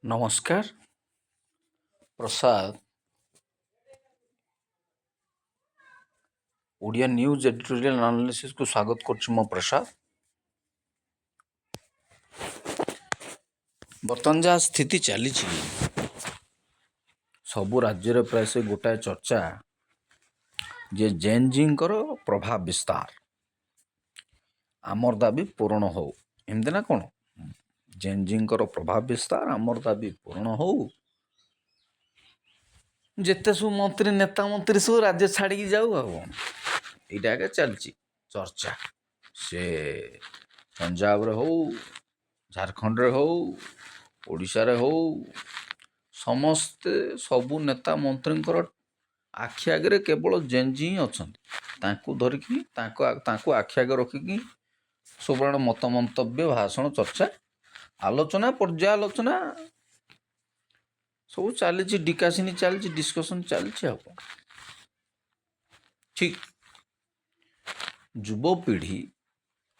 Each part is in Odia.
ନମସ୍କାର। ପ୍ରସାଦ ଓଡ଼ିଆ ନ୍ୟୁଜ୍ ଏଡିଟୋରିଆଲ ଆନାଲିସିସ୍କୁ ସ୍ୱାଗତ କରୁଛି। ମୁଁ ପ୍ରସାଦ। ବର୍ତ୍ତମାନ ଯାହା ସ୍ଥିତି ଚାଲିଛି, ସବୁ ରାଜ୍ୟରେ ପ୍ରାୟ ସେ ଗୋଟାଏ ଚର୍ଚ୍ଚା ଯେ ଜେନ୍ଜିଙ୍କର ପ୍ରଭାବ ବିସ୍ତାର, ଆମର ଦାବି ପୂରଣ ହଉ। ଏମିତି ନା କ'ଣ? ଜେନ୍ଜିଙ୍କର ପ୍ରଭାବ ବିସ୍ତାର, ଆମର ଦାବି ପୂରଣ ହଉ। ଯେତେ ସବୁ ମନ୍ତ୍ରୀ ନେତା ମନ୍ତ୍ରୀ ସବୁ ରାଜ୍ୟ ଛାଡ଼ିକି ଯାଉ। ଆଉ ଏଇଟା ଏକା ଚାଲିଛି ଚର୍ଚ୍ଚା। ସେ ପଞ୍ଜାବରେ ହଉ, ଝାଡ଼ଖଣ୍ଡରେ ହଉ, ଓଡ଼ିଶାରେ ହଉ, ସମସ୍ତେ ସବୁ ନେତା ମନ୍ତ୍ରୀଙ୍କର ଆଖି ଆଗରେ କେବଳ ଜେନ୍ଜି ହିଁ ଅଛନ୍ତି। ତାଙ୍କୁ ଧରିକି ତାଙ୍କୁ ଆଖି ଆଗରେ ରଖିକି ସବୁବେଳେ ମତ ମନ୍ତବ୍ୟ, ଭାଷଣ, ଚର୍ଚ୍ଚା, ଆଲୋଚନା, ପର୍ଯ୍ୟାଲୋଚନା ସବୁ ଚାଲିଛି। ଡିକାସିନି ଚାଲିଛି, ଡିସ୍କସନ୍ ଚାଲିଛି। ଆଉ କ'ଣ? ଠିକ୍ ଯୁବପିଢ଼ି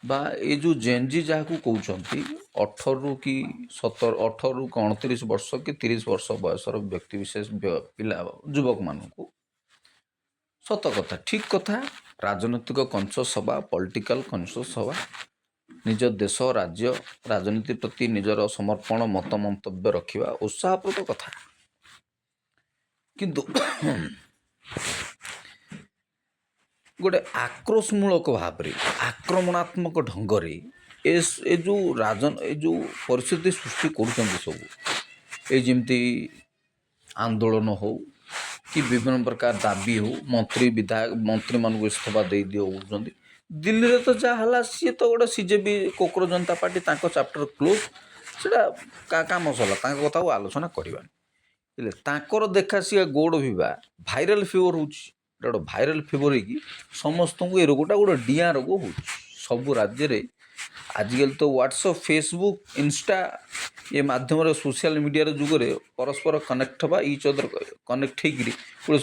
ବା ଏ ଯେଉଁ ଜେନ୍ଜି ଯାହାକୁ କହୁଛନ୍ତି, 18ରୁ 29 ବର୍ଷ କି 30 ବର୍ଷ ବୟସର ବ୍ୟକ୍ତିବିଶେଷ ପିଲା ଯୁବକମାନଙ୍କୁ, ସତ କଥା, ଠିକ୍ କଥା, ରାଜନୈତିକ କନସସ୍ ହେବା, ପଲିଟିକାଲ କନସସ୍ ହେବା, ନିଜ ଦେଶ ରାଜ୍ୟ ରାଜନୀତି ପ୍ରତି ନିଜର ସମର୍ପଣ, ମତ ମନ୍ତବ୍ୟ ରଖିବା ଉତ୍ସାହପ୍ରଦ କଥା। କିନ୍ତୁ ଗୋଟେ ଆକ୍ରୋଶମୂଳକ ଭାବରେ, ଆକ୍ରମଣାତ୍ମକ ଢଙ୍ଗରେ ଏ ଯେଉଁ ପରିସ୍ଥିତି ସୃଷ୍ଟି କରୁଛନ୍ତି ସବୁ, ଏ ଯେମିତି ଆନ୍ଦୋଳନ ହଉ କି ବିଭିନ୍ନ ପ୍ରକାର ଦାବି ହଉ, ମନ୍ତ୍ରୀମାନଙ୍କୁ ଇସ୍ତଫା ଦେଇଦେଉଛନ୍ତି। ଦିଲ୍ଲୀରେ ତ ଯାହା ହେଲା, ସିଏ ତ ଗୋଟେ CJP କୋକରୋଜ ଜନତା ପାର୍ଟି, ତାଙ୍କ ଚାପ୍ଟର କ୍ଲୋଜ୍, ସେଇଟା କାମ ସରିଲା, ତାଙ୍କ କଥା ଆଉ ଆଲୋଚନା କରିବାନି। ହେଲେ ତାଙ୍କର ଦେଖା ସିଏ ଗୋଡ଼ ଭିବା ଭାଇରାଲ ଫିଭର ହେଉଛି। ଏଇଟା ଗୋଟେ ଭାଇରାଲ ଫିଭର ହେଇକି ସମସ୍ତଙ୍କୁ ଏ ରୋଗଟା ଗୋଟେ ଡିଆଁ ରୋଗ ହେଉଛି ସବୁ ରାଜ୍ୟରେ। ଆଜିକାଲି ତ ହ୍ୱାଟ୍ସଆପ୍, ଫେସବୁକ୍, ଇନଷ୍ଟା ଏ ମାଧ୍ୟମରେ ସୋସିଆଲ ମିଡ଼ିଆର ଯୁଗରେ ପରସ୍ପର କନେକ୍ଟ ହେବା, ଇଚ୍ ଅଦର କନେକ୍ଟ ହେଇକିରି ଗୋଟେ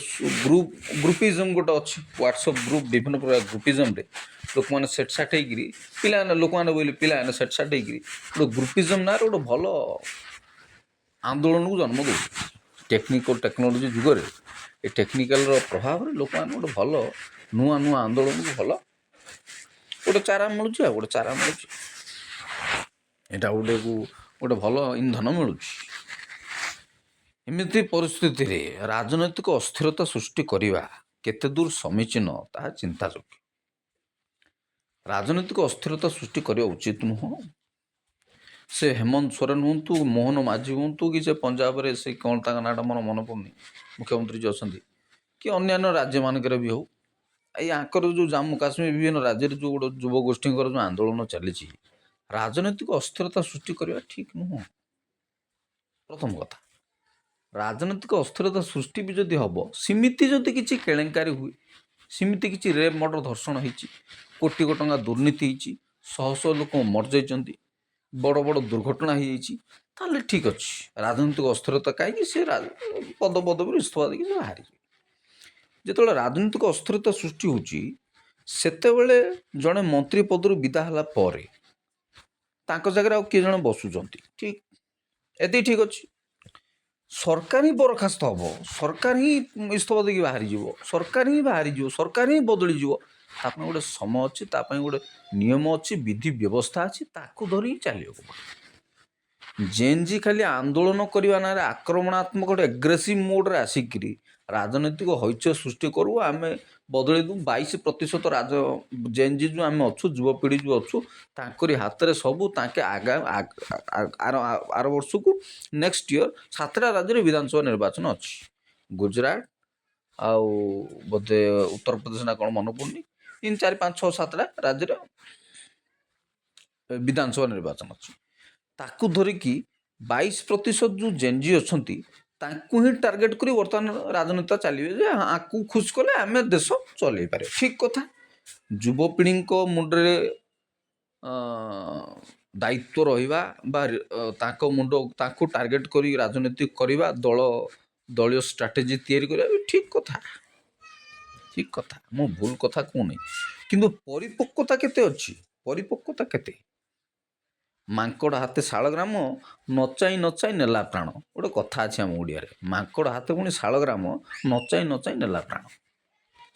ଗ୍ରୁପିଜମ୍ ଗୋଟେ ଅଛି। ହ୍ୱାଟ୍ସଆପ୍ ଗ୍ରୁପ୍, ବିଭିନ୍ନ ପ୍ରକାର ଗ୍ରୁପିଜମ୍ରେ ଲୋକମାନେ ସେଟ୍ସାଟ୍ ହେଇକିରି, ଲୋକମାନେ ବୋଇଲେ ପିଲାମାନେ ସେଟ୍ସାଟ୍ ହେଇକିରି ଗୋଟେ ଗ୍ରୁପିଜମ୍ ନାଁରେ ଗୋଟେ ଭଲ ଆନ୍ଦୋଳନକୁ ଜନ୍ମ ଦେଉଛି। ଟେକ୍ନୋଲୋଜି ଯୁଗରେ ଏ ଟେକ୍ନିକାଲର ପ୍ରଭାବରେ ଲୋକମାନେ ଗୋଟେ ଭଲ ନୂଆ ଆନ୍ଦୋଳନକୁ ଭଲ ଗୋଟେ ଚାରା ମିଳୁଛି। ଆଉ ଗୋଟେ ଚାରା ମିଳୁଛି, ଏଇଟା ଗୋଟେ ଭଲ ଇନ୍ଧନ ମିଳୁଛି। ଏମିତି ପରିସ୍ଥିତିରେ ରାଜନୈତିକ ଅସ୍ଥିରତା ସୃଷ୍ଟି କରିବା କେତେ ଦୂର ସମୀଚୀନ, ତାହା ଚିନ୍ତାଯୋଗ୍ୟ। ରାଜନୈତିକ ଅସ୍ଥିରତା ସୃଷ୍ଟି କରିବା ଉଚିତ ନୁହଁ। ସେ ହେମନ୍ତ ସୋରେନ ହୁଅନ୍ତୁ, ମୋହନ ମାଝୀ ହୁଅନ୍ତୁ, କି ସେ ପଞ୍ଜାବରେ ସେ କ'ଣ ତାଙ୍କ ନାଁଟା ମୋର ମନେ ପଡ଼ୁନି, ମୁଖ୍ୟମନ୍ତ୍ରୀ ଯିଏ ଅଛନ୍ତି, କି ଅନ୍ୟାନ୍ୟ ରାଜ୍ୟମାନଙ୍କରେ ବି ହେଉ, ଏଇ ଆଙ୍କର ଯେଉଁ ଜାମ୍ମୁ କାଶ୍ମୀର ବିଭିନ୍ନ ରାଜ୍ୟରେ ଯେଉଁ ଗୋଟେ ଯୁବ ଗୋଷ୍ଠୀଙ୍କର ଯେଉଁ ଆନ୍ଦୋଳନ ଚାଲିଛି, ରାଜନୈତିକ ଅସ୍ଥିରତା ସୃଷ୍ଟି କରିବା ଠିକ୍ ନୁହଁ। ପ୍ରଥମ କଥା, ରାଜନୈତିକ ଅସ୍ଥିରତା ସୃଷ୍ଟି ବି ଯଦି ହେବ, ସେମିତି ଯଦି କିଛି କେଳେଙ୍କାରୀ ହୁଏ, ସେମିତି କିଛି ରେପ୍, ମର୍ଡର, ଧର୍ଷଣ ହେଇଛି, କୋଟି କୋଟି ଟଙ୍କା ଦୁର୍ନୀତି ହେଇଛି, ଶହ ଶହ ଲୋକ ମରିଯାଇଛନ୍ତି, ବଡ଼ ବଡ଼ ଦୁର୍ଘଟଣା ହେଇଯାଇଛି, ତାହେଲେ ଠିକ୍ ଅଛି। ରାଜନୈତିକ ଅସ୍ଥିରତା କାହିଁକି, ସେ ପଦବୀରୁ ଇସ୍ତଫା ଦେଇକି ସେ ବାହାରିଯିବେ। ଯେତେବେଳେ ରାଜନୈତିକ ଅସ୍ଥିରତା ସୃଷ୍ଟି ହେଉଛି, ସେତେବେଳେ ଜଣେ ମନ୍ତ୍ରୀ ପଦରୁ ବିଦା ହେଲା ପରେ ତାଙ୍କ ଜାଗାରେ ଆଉ କିଏ ଜଣେ ବସୁଛନ୍ତି, ଠିକ୍, ଏତିକି ଠିକ୍ ଅଛି। ସରକାର ହିଁ ବରଖାସ୍ତ ହେବ, ସରକାର ହିଁ ଇସ୍ତଫା ଦେଇକି ବାହାରିଯିବ, ସରକାର ହିଁ ବାହାରିଯିବ, ସରକାର ହିଁ ବଦଳିଯିବ। ତା ପାଇଁ ଗୋଟେ ସମୟ ଅଛି, ତା ପାଇଁ ଗୋଟେ ନିୟମ ଅଛି, ବିଧି ବ୍ୟବସ୍ଥା ଅଛି, ତାକୁ ଧରିକି ଚାଲିବାକୁ ପଡ଼ିବ। ଜେନ୍ଜି ଖାଲି ଆନ୍ଦୋଳନ କରିବା ନାଁରେ ଆକ୍ରମଣାତ୍ମକ ଗୋଟେ ଏଗ୍ରେସିଭ୍ ମୋଡ଼୍ରେ ଆସିକିରି ରାଜନୈତିକ ହଇଚଇ ସୃଷ୍ଟି କରୁ, ଆମେ ବଦଳେଇ ଦେବୁ। 22% ଜେନ୍ଜି ଯେଉଁ ଆମେ ଅଛୁ, ଯୁବପିଢ଼ି ଯେଉଁ ଅଛୁ, ତାଙ୍କରି ହାତରେ ସବୁ। ତାଙ୍କେ ଆର ବର୍ଷକୁ ନେକ୍ସଟ ଇୟର 7ଟା ରାଜ୍ୟରେ ବିଧାନସଭା ନିର୍ବାଚନ ଅଛି। ଗୁଜୁରାଟ ଆଉ ବୋଧେ ଉତ୍ତରପ୍ରଦେଶ ନା କ'ଣ ମନେ ପଡ଼ୁନି, 3, 4, 5, 6, 7ଟା ରାଜ୍ୟରେ ବିଧାନସଭା ନିର୍ବାଚନ ଅଛି। ତାକୁ ଧରିକି 22% ଯେଉଁ ଜେନ୍ଜି ଅଛନ୍ତି, ତାଙ୍କୁ ହିଁ ଟାର୍ଗେଟ୍ କରି ବର୍ତ୍ତମାନ ରାଜନେତା ଚାଲିବେ ଯେ ଆକୁ ଖୁସି କଲେ ଆମେ ଦେଶ ଚଲେଇ ପାରିବା। ଠିକ୍ କଥା। ଯୁବପିଢ଼ିଙ୍କ ମୁଣ୍ଡରେ ଦାୟିତ୍ୱ ରହିବା ବା ତାଙ୍କୁ ଟାର୍ଗେଟ୍ କରି ରାଜନୀତି କରିବା, ଦଳୀୟ ଷ୍ଟ୍ରାଟେଜି ତିଆରି କରିବା ବି ଠିକ୍ କଥା। ଠିକ୍ କଥା, ମୁଁ ଭୁଲ କଥା କହୁନି। କିନ୍ତୁ ପରିପକ୍ୱତା କେତେ ଅଛି? ପରିପକ୍ୱତା କେତେ? ମାଙ୍କଡ଼ ହାତେ ଶାଳଗ୍ରାମ ନଚାଇ ନଚାଇ ନେଲା ପ୍ରାଣ। ଗୋଟେ କଥା ଅଛି ଆମ ଓଡ଼ିଆରେ, ମାଙ୍କଡ଼ ହାତେ ପୁଣି ଶାଳଗ୍ରାମ ନଚାଇ ନଚାଇ ନେଲା ପ୍ରାଣ।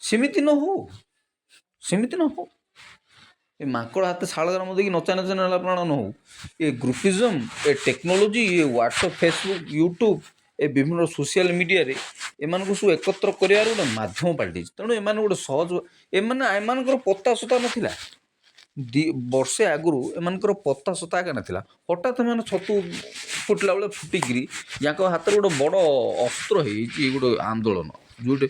ସେମିତି ନ ହଉ, ସେମିତି ନ ହଉ। ଏ ମାଙ୍କଡ଼ ହାତେ ଶାଳଗ୍ରାମ ଦେଇକି ନଚାଇ ନଚାଇ ନେଲା ପ୍ରାଣ ନ ହଉ। ଏ ଗ୍ରୁପିଜମ୍, ଏ ଟେକ୍ନୋଲୋଜି, ଏ ହ୍ୱାଟ୍ସଆପ୍, ଫେସବୁକ୍, ୟୁଟ୍ୟୁବ୍, ଏ ବିଭିନ୍ନ ସୋସିଆଲ ମିଡ଼ିଆରେ ଏମାନଙ୍କୁ ସବୁ ଏକତ୍ର କରିବାର ଗୋଟେ ମାଧ୍ୟମ ପାଲଟିଛି। ତେଣୁ ଏମାନେ ଗୋଟେ ସହଜ, ଏମାନଙ୍କର ପତା ସତା ନଥିଲା। ବର୍ଷେ ଆଗରୁ ଏମାନଙ୍କର ପତା ସତା ଏକା ନଥିଲା। ହଠାତ୍ ଏମାନେ ଛତୁ ଫୁଟିଲା ବେଳେ ଫୁଟିକିରି ଯାଙ୍କ ହାତରେ ଗୋଟେ ବଡ଼ ଅସ୍ତ୍ର ହେଇଛି ଗୋଟେ ଆନ୍ଦୋଳନ, ଯେଉଁଠି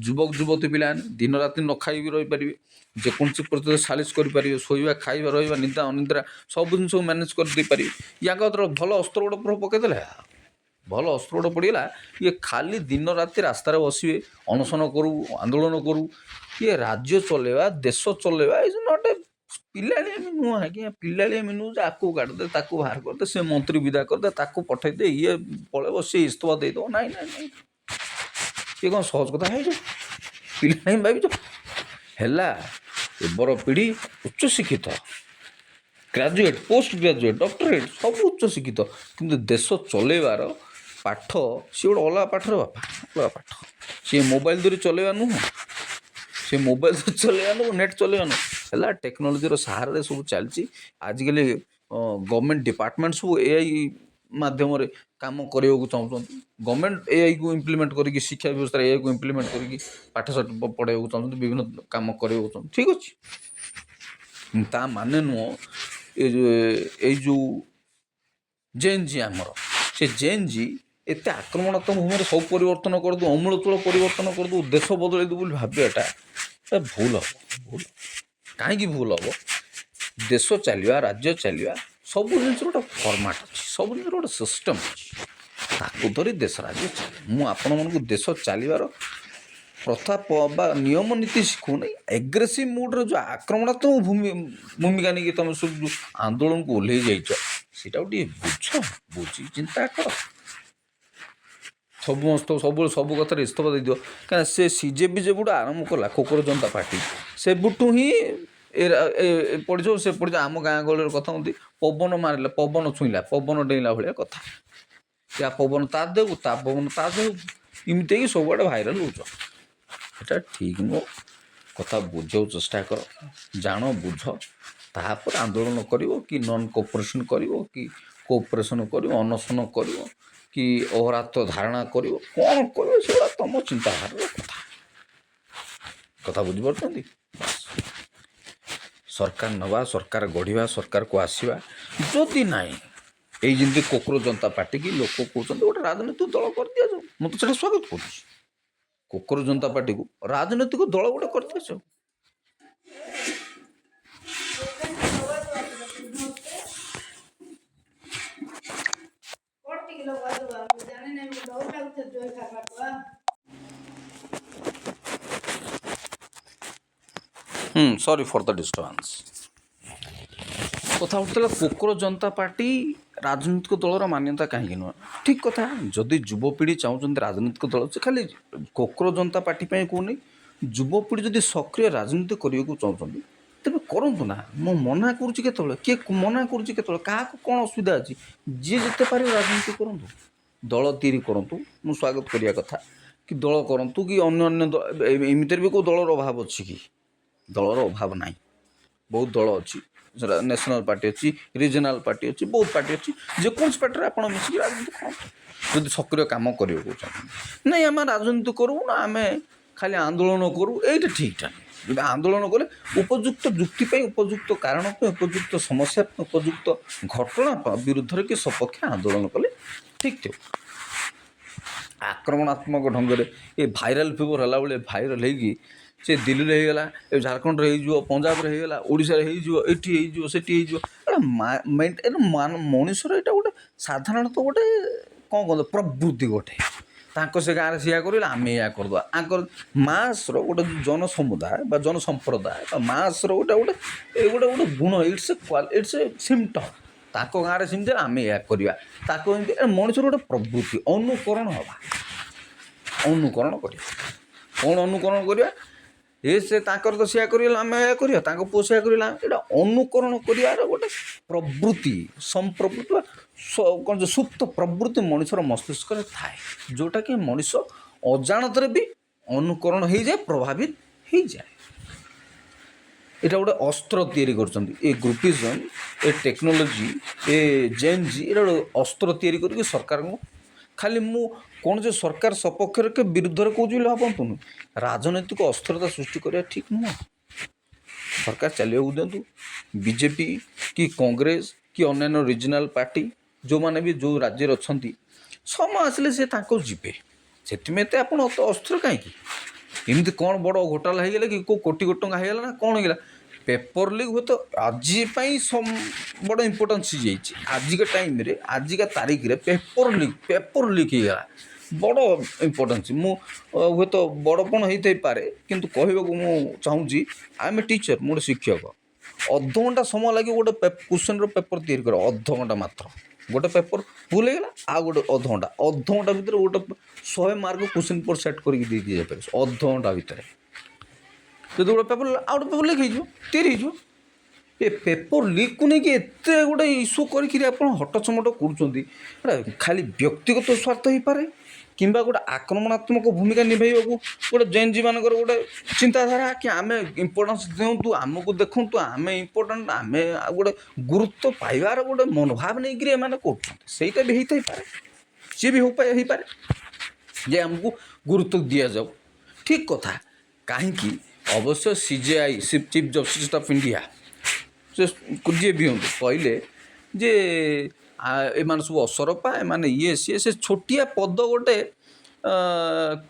ଯୁବକ ଯୁବତୀ ପିଲାମାନେ ଦିନ ରାତି ନ ଖାଇବି ରହିପାରିବେ, ଯେକୌଣସି ପରିସ୍ଥିତିରେ ସାଲିସ୍ କରିପାରିବେ, ଶୋଇବା, ଖାଇବା, ରହିବା, ନିଦ୍ରା ଅନିଦ୍ରା ସବୁ ଜିନିଷକୁ ମ୍ୟାନେଜ୍ କରିଦେଇପାରିବେ। ୟାଙ୍କ ହାତରେ ଭଲ ଅସ୍ତ୍ର ଗୋଟେ ପକାଇଦେଲେ, ଭଲ ଅସ୍ତ୍ର ଗୋଟେ ପଡ଼ିଗଲା। ଇଏ ଖାଲି ଦିନ ରାତି ରାସ୍ତାରେ ବସିବେ, ଅନଶନ କରୁ, ଆନ୍ଦୋଳନ କରୁ। ଇଏ ରାଜ୍ୟ ଚଲେଇବା, ଦେଶ ଚଲେଇବା, ଇଜ୍ ନଟ୍ ଏ ପିଲାଳିଆମି ନୁହଁ ଆଜ୍ଞା। ପିଲାଳିଆମି ନୁହଁ ଯେ ଆକୁ କାଟିଦେ, ତାକୁ ବାହାର କରିଦେ, ସେ ମନ୍ତ୍ରୀ ବିଦା କରିଦେ, ତାକୁ ପଠେଇଦେ, ଇଏ ପଳେଇବ, ସିଏ ଇସ୍ତଫା ଦେଇଦେବ। ନାଇଁ ନାଇଁ ନାଇଁ, ଇଏ କ'ଣ ସହଜ କଥା ହେଇଯିବ? ପିଲାଳିଆମି ଭାବିଛ? ହେଲା ଏବର ପିଢ଼ି ଉଚ୍ଚଶିକ୍ଷିତ, ଗ୍ରାଜୁଏଟ୍, ପୋଷ୍ଟ ଗ୍ରାଜୁଏଟ୍, ଡକ୍ଟରେଟ୍, ସବୁ ଉଚ୍ଚଶିକ୍ଷିତ, କିନ୍ତୁ ଦେଶ ଚଲେଇବାର ପାଠ ସିଏ ଗୋଟେ ଅଲଗା ପାଠର ବାପା, ଅଲଗା ପାଠ। ସିଏ ମୋବାଇଲ ଧରି ଚଲେଇବା ନୁହଁ, ସେ ମୋବାଇଲ ଧରି ଚଲେଇବା ନୁହଁ, ନେଟ୍ ଚଲେଇବା ନୁହଁ। ହେଲା ଟେକ୍ନୋଲୋଜିର ସାହାରାରେ ସବୁ ଚାଲିଛି। ଆଜିକାଲି ଗଭର୍ଣ୍ଣମେଣ୍ଟ ଡିପାର୍ଟମେଣ୍ଟ ସବୁ AI ମାଧ୍ୟମରେ କାମ କରିବାକୁ ଚାହୁଁଛନ୍ତି। ଗଭର୍ଣ୍ଣମେଣ୍ଟ AIକୁ ଇମ୍ପ୍ଲିମେଣ୍ଟ କରିକି, ଶିକ୍ଷା ବ୍ୟବସ୍ଥାରେ AIକୁ ଇମ୍ପ୍ଲିମେଣ୍ଟ କରିକି ପାଠଶାଠ ପଢ଼ାଇବାକୁ ଚାହୁଁଛନ୍ତି, ବିଭିନ୍ନ କାମ କରିବାକୁ ଚାହୁଁଛନ୍ତି। ଠିକ୍ ଅଛି, ତା ମାନେ ନୁହଁ ଏଇ ଯେଉଁ ଜେନ୍-ଜି ଆମର, ସେ ଜେନ୍-ଜି ଏତେ ଆକ୍ରମଣାତ୍ମକ ଭୂମିରେ ସବୁ ପରିବର୍ତ୍ତନ କରିଦେଉ, ଅମୂଳଚୂଳ ପରିବର୍ତ୍ତନ କରିଦେଉ, ଦେଶ ବଦଳେଇ ଦେବୁ ବୋଲି ଭାବିବାଟା ଭୁଲ ହେବ। ଭୁଲ କାହିଁକି ଭୁଲ ହେବ? ଦେଶ ଚାଲିବା, ରାଜ୍ୟ ଚାଲିବା, ସବୁ ଜିନିଷର ଗୋଟେ ଫର୍ମାଟ୍ ଅଛି, ସବୁ ଜିନିଷର ଗୋଟେ ସିଷ୍ଟମ୍ ଅଛି। ତାକୁ ଧରି ଦେଶ ରାଜ୍ୟ ଚାଲେ। ମୁଁ ଆପଣମାନଙ୍କୁ ଦେଶ ଚାଲିବାର ପ୍ରଥା ବା ନିୟମ ନୀତି ଶିଖୁନି। ଏଗ୍ରେସିଭ୍ ମୁଡ଼୍ରେ ଯେଉଁ ଆକ୍ରମଣାତ୍ମକ ଭୂମିକା ନେଇକି ତୁମେ ସବୁ ଯେଉଁ ଆନ୍ଦୋଳନକୁ ଓହ୍ଲେଇ ଯାଇଛ, ସେଇଟାକୁ ଟିକେ ବୁଝି ଚିନ୍ତା କର। ସବୁବେଳେ ସବୁ କଥାରେ ଇସ୍ତଫା ଦେଇଦିଅ। କାରଣ ସେ CJP ଯେବେଠୁ ଆରମ୍ଭ କଲା, କୋକରୋ ଜନତା ପାର୍ଟି, ସେବୁଠୁ ହିଁ ପଡ଼ିଯିବ, ସେ ପଡ଼ିଯିବ। ଆମ ଗାଁ ଗହଳିର କଥା ହୁଅନ୍ତି, ପବନ ମାରିଲା, ପବନ ଛୁଇଁଲା, ପବନ ଡେଇଁଲା ଭଳିଆ କଥା। ୟା ପବନ ତା ଦେବୁ, ତା ପବନ ତା ଦେବୁ, ଏମିତି ହେଇକି ସବୁଆଡ଼େ ଭାଇରାଲ୍ ହେଉଛ। ଏଟା ଠିକ୍ ନୁହଁ। କଥା ବୁଝିବାକୁ ଚେଷ୍ଟା କର, ଜାଣ, ବୁଝ, ତାପରେ ଆନ୍ଦୋଳନ କରିବ କି ନନ୍ କୋଅପରେସନ୍ କରିବ କି କୋଅପରେସନ୍ କରିବ, ଅନଶନ କରିବ କି ଅହରାତ୍ର ଧାରଣା କରିବ, କ'ଣ କରିବ ସେଗୁଡ଼ା ତୁମ ଚିନ୍ତାଧାରାର କଥା ବୁଝିପାରୁଛନ୍ତି? ସରକାର ନେବା, ସରକାର ଗଢ଼ିବା, ସରକାରକୁ ଆସିବା, ଯଦି ନାହିଁ ଏଇ ଯେମିତି କୋକରୋ ଜନତା ପାର୍ଟି କି ଲୋକ କହୁଛନ୍ତି ଗୋଟେ ରାଜନୈତିକ ଦଳ କରିଦିଆଯାଉ, ମୁଁ ତ ସେଇଟା ସ୍ୱାଗତ କରୁଛି। କୋକରୋ ଜନତା ପାର୍ଟିକୁ ରାଜନୈତିକ ଦଳ ଗୋଟେ କରିଦିଆଯାଉ। ସରି ଫର୍ ଦ ଡିଷ୍ଟର୍ବାନ୍ସ। କଥା ଉଠୁଥିଲା କୋକରୋ ଜନତା ପାର୍ଟି ରାଜନୈତିକ ଦଳର ମାନ୍ୟତା କାହିଁକି ନୁହେଁ? ଠିକ୍ କଥା। ଯଦି ଯୁବପିଢ଼ି ଚାହୁଁଛନ୍ତି ରାଜନୈତିକ ଦଳ, ସେ ଖାଲି କୋକରୋ ଜନତା ପାର୍ଟି ପାଇଁ କହୁନି, ଯୁବପିଢ଼ି ଯଦି ସକ୍ରିୟ ରାଜନୀତି କରିବାକୁ ଚାହୁଁଛନ୍ତି ତେବେ କରନ୍ତୁ ନା। ମୁଁ ମନା କରୁଛି କେତେବେଳେ? କିଏ ମନା କରୁଛି କେତେବେଳେ? କାହାକୁ କ'ଣ ଅସୁବିଧା ଅଛି? ଯିଏ ଯେତେ ପାରିବ ରାଜନୀତି କରନ୍ତୁ, ଦଳ ତିଆରି କରନ୍ତୁ, ମୁଁ ସ୍ୱାଗତ କରିବା କଥା। କି ଦଳ କରନ୍ତୁ କି ଅନ୍ୟ ଦଳ, ଏମିତିରେ ବି କେଉଁ ଦଳର ଅଭାବ ଅଛି କି? ଦଳର ଅଭାବ ନାହିଁ, ବହୁତ ଦଳ ଅଛି। ନ୍ୟାସନାଲ୍ ପାର୍ଟି ଅଛି, ରିଜନାଲ୍ ପାର୍ଟି ଅଛି, ବହୁତ ପାର୍ଟି ଅଛି। ଯେକୌଣସି ପାର୍ଟିରେ ଆପଣ ମିଶିକି ରାଜନୀତି କରନ୍ତୁ, ଯଦି ସକ୍ରିୟ କାମ କରିବାକୁ ଚାହୁଁଛନ୍ତି। ନାଇଁ ଆମେ ରାଜନୀତି କରିବୁ ନା, ଆମେ ଖାଲି ଆନ୍ଦୋଳନ କରୁ, ଏଇଟା ଠିକ୍ଟା ନୁହେଁ। ଯଦି ଆନ୍ଦୋଳନ କଲେ ଉପଯୁକ୍ତ ଯୁକ୍ତି ପାଇଁ, ଉପଯୁକ୍ତ କାରଣ ପାଇଁ, ଉପଯୁକ୍ତ ସମସ୍ୟା ପାଇଁ, ଉପଯୁକ୍ତ ଘଟଣା ବିରୁଦ୍ଧରେ କି ସପକ୍ଷେ ଆନ୍ଦୋଳନ କଲେ ଠିକ୍ ଥିବ। ଆକ୍ରମଣାତ୍ମକ ଢଙ୍ଗରେ ଏ ଭାଇରାଲ୍ ଫିଭର ହେଲା ବେଳେ ଭାଇରାଲ୍ ହେଇକି ସେ ଦିଲ୍ଲୀରେ ହେଇଗଲା, ଏ ଝାଡ଼ଖଣ୍ଡରେ ହେଇଯିବ, ପଞ୍ଜାବରେ ହେଇଗଲା, ଓଡ଼ିଶାରେ ହେଇଯିବ, ଏଠି ହେଇଯିବ, ସେଠି ହେଇଯିବ। ଏଇଟା ମଣିଷର ଏଇଟା ଗୋଟେ ସାଧାରଣତଃ ଗୋଟେ କ'ଣ କହନ୍ତି ପ୍ରବୃତ୍ତି ଗୋଟେ। ତାଙ୍କ ସେ ଗାଁରେ ସେଇଆ କରିଲେ ଆମେ ଏଇଆ କରିଦେବା। ଆଙ୍କର ମାସ୍ର ଗୋଟେ ଜନସମୁଦାୟ ବା ଜନସମ୍ପ୍ରଦାୟ ବା ମାସ୍ର ଗୋଟେ ଗୁଣ, ଇଟ୍ସ ଏ ସିମ୍ପଟମ୍। ତାଙ୍କ ଗାଁରେ ସେମିତି ଆମେ ଏଇଆ କରିବା, ତାକୁ ଏମିତି। ମଣିଷର ଗୋଟେ ପ୍ରବୃତ୍ତି, ଅନୁକରଣ ହେବା, ଅନୁକରଣ କରିବା। କ'ଣ ଅନୁକରଣ କରିବା? ସେ ତାଙ୍କର ତ ସେଇଆ କରିଗଲା, ଆମେ ଏଇଆ କରିବା, ତାଙ୍କ ପୁଅ ସେଇଆ କରିଗଲା, ଏଇଟା ଅନୁକରଣ କରିବାର ଗୋଟେ ପ୍ରବୃତ୍ତି ସମ୍ପ୍ରବୃତ୍ତି କ'ଣ ଯେ ସୁପ୍ତ ପ୍ରବୃତ୍ତି ମଣିଷର ମସ୍ତିଷ୍କରେ ଥାଏ, ଯେଉଁଟାକି ମଣିଷ ଅଜାଣତରେ ବି ଅନୁକରଣ ହେଇଯାଏ, ପ୍ରଭାବିତ ହେଇଯାଏ। ଏଇଟା ଗୋଟେ ଅସ୍ତ୍ର ତିଆରି କରୁଛନ୍ତି ଏ ଗ୍ରୁପିଜମ୍, ଏ ଟେକ୍ନୋଲୋଜି, ଏ ଜେନ୍ ଜି, ଏଇଟା ଗୋଟେ ଅସ୍ତ୍ର ତିଆରି କରିକି ସରକାରଙ୍କୁ ଖାଲି ମୁଁ କ'ଣ ଯେ ସରକାର ସପକ୍ଷରେ କି ବିରୁଦ୍ଧରେ କହୁଛି ବୋଲି ଭାବନ୍ତୁନି, ରାଜନୈତିକ ଅସ୍ଥିରତା ସୃଷ୍ଟି କରିବା ଠିକ୍ ନୁହଁ। ସରକାର ଚାଲିବାକୁ ଦିଅନ୍ତୁ। ବିଜେପି କି କଂଗ୍ରେସ କି ଅନ୍ୟାନ୍ୟ ରିଜନାଲ୍ ପାର୍ଟି ଯେଉଁମାନେ ବି ଯେଉଁ ରାଜ୍ୟରେ ଅଛନ୍ତି, ସମୟ ଆସିଲେ ସେ ତାଙ୍କୁ ଯିବେ। ସେଥିପାଇଁ ଏତେ ଆପଣ ଅସ୍ଥିର କାହିଁକି? ଏମିତି କ'ଣ ବଡ଼ ଘୋଟାଲା ହେଇଗଲା କି କେଉଁ କୋଟି କୋଟି ଟଙ୍କା ହେଇଗଲା ନା କ'ଣ ହେଇଗଲା? ପେପର ଲିକ୍ ହୁଏତ ଆଜି ପାଇଁ ବଡ଼ ଇମ୍ପୋର୍ଟାନ୍ସ ହେଇଯାଇଛି। ଆଜିକା ଟାଇମ୍ରେ, ଆଜିକା ତାରିଖରେ ପେପର ଲିକ୍ ହେଇଗଲା, ବଡ଼ ଇମ୍ପୋର୍ଟାନ୍ସ। ମୁଁ ହୁଏତ ବଡ଼ପଣ ହେଇଥାଇପାରେ, କିନ୍ତୁ କହିବାକୁ ମୁଁ ଚାହୁଁଛି ଆଇ ଏମ୍ ଏ ଟିଚର୍, ମୁଁ ଗୋଟେ ଶିକ୍ଷକ। ଅଧଘଣ୍ଟା ସମୟ ଲାଗିବ ଗୋଟେ କ୍ୱେଶ୍ଚନ୍ର ପେପର ତିଆରି କର, ଅଧଘଣ୍ଟା ମାତ୍ର। ଗୋଟେ ପେପର ଭୁଲ ହେଇଗଲା, ଆଉ ଗୋଟେ ଅଧଘଣ୍ଟା ଭିତରେ ଗୋଟେ 100 ମାର୍କ କ୍ୱେଶ୍ଚନ୍ ପେପର ସେଟ୍ କରିକି ଦେଇକି ଯାଇପାରିବ ଅଧଘଣ୍ଟା ଭିତରେ। ଯଦି ଗୋଟେ ପେପର ଆଉ ଗୋଟେ ପେପର ଲିକ୍ ହେଇଯିବ, ତିଆରି ହେଇଯିବ। ଏ ପେପର ଲିକ୍କୁ ନେଇକି ଏତେ ଗୋଟେ ଇସ୍ୟୁ କରିକିରି ଆପଣ ହଟଚମଟ କରୁଛନ୍ତି। ଏଇଟା ଖାଲି ବ୍ୟକ୍ତିଗତ ସ୍ୱାର୍ଥ ହେଇପାରେ, କିମ୍ବା ଗୋଟେ ଆକ୍ରମଣାତ୍ମକ ଭୂମିକା ନିଭାଇବାକୁ ଗୋଟେ ଜେନ୍ଜିମାନଙ୍କର ଗୋଟେ ଚିନ୍ତାଧାରା କି ଆମେ ଇମ୍ପୋର୍ଟାନ୍ସ ଦିଅନ୍ତୁ, ଆମକୁ ଦେଖନ୍ତୁ, ଆମେ ଇମ୍ପୋର୍ଟାଣ୍ଟ, ଆମେ ଆଉ ଗୋଟେ ଗୁରୁତ୍ୱ ପାଇବାର ଗୋଟେ ମନୋଭାବ ନେଇକରି ଏମାନେ କରୁଛନ୍ତି। ସେଇଟା ବି ହେଇଥାଇପାରେ, ସିଏ ବି ହେଇପାରେ ଯେ ଆମକୁ ଗୁରୁତ୍ୱ ଦିଆଯାଉ। ଠିକ୍ କଥା। କାହିଁକି? ଅବଶ୍ୟ CJI, chief justice of India, ସେ ଯିଏ ବି ହୁଅନ୍ତୁ, କହିଲେ ଯେ ଏମାନେ ସବୁ ଅସରପା, ଏମାନେ ଇଏ ସିଏ। ସେ ଛୋଟିଆ ପଦ ଗୋଟେ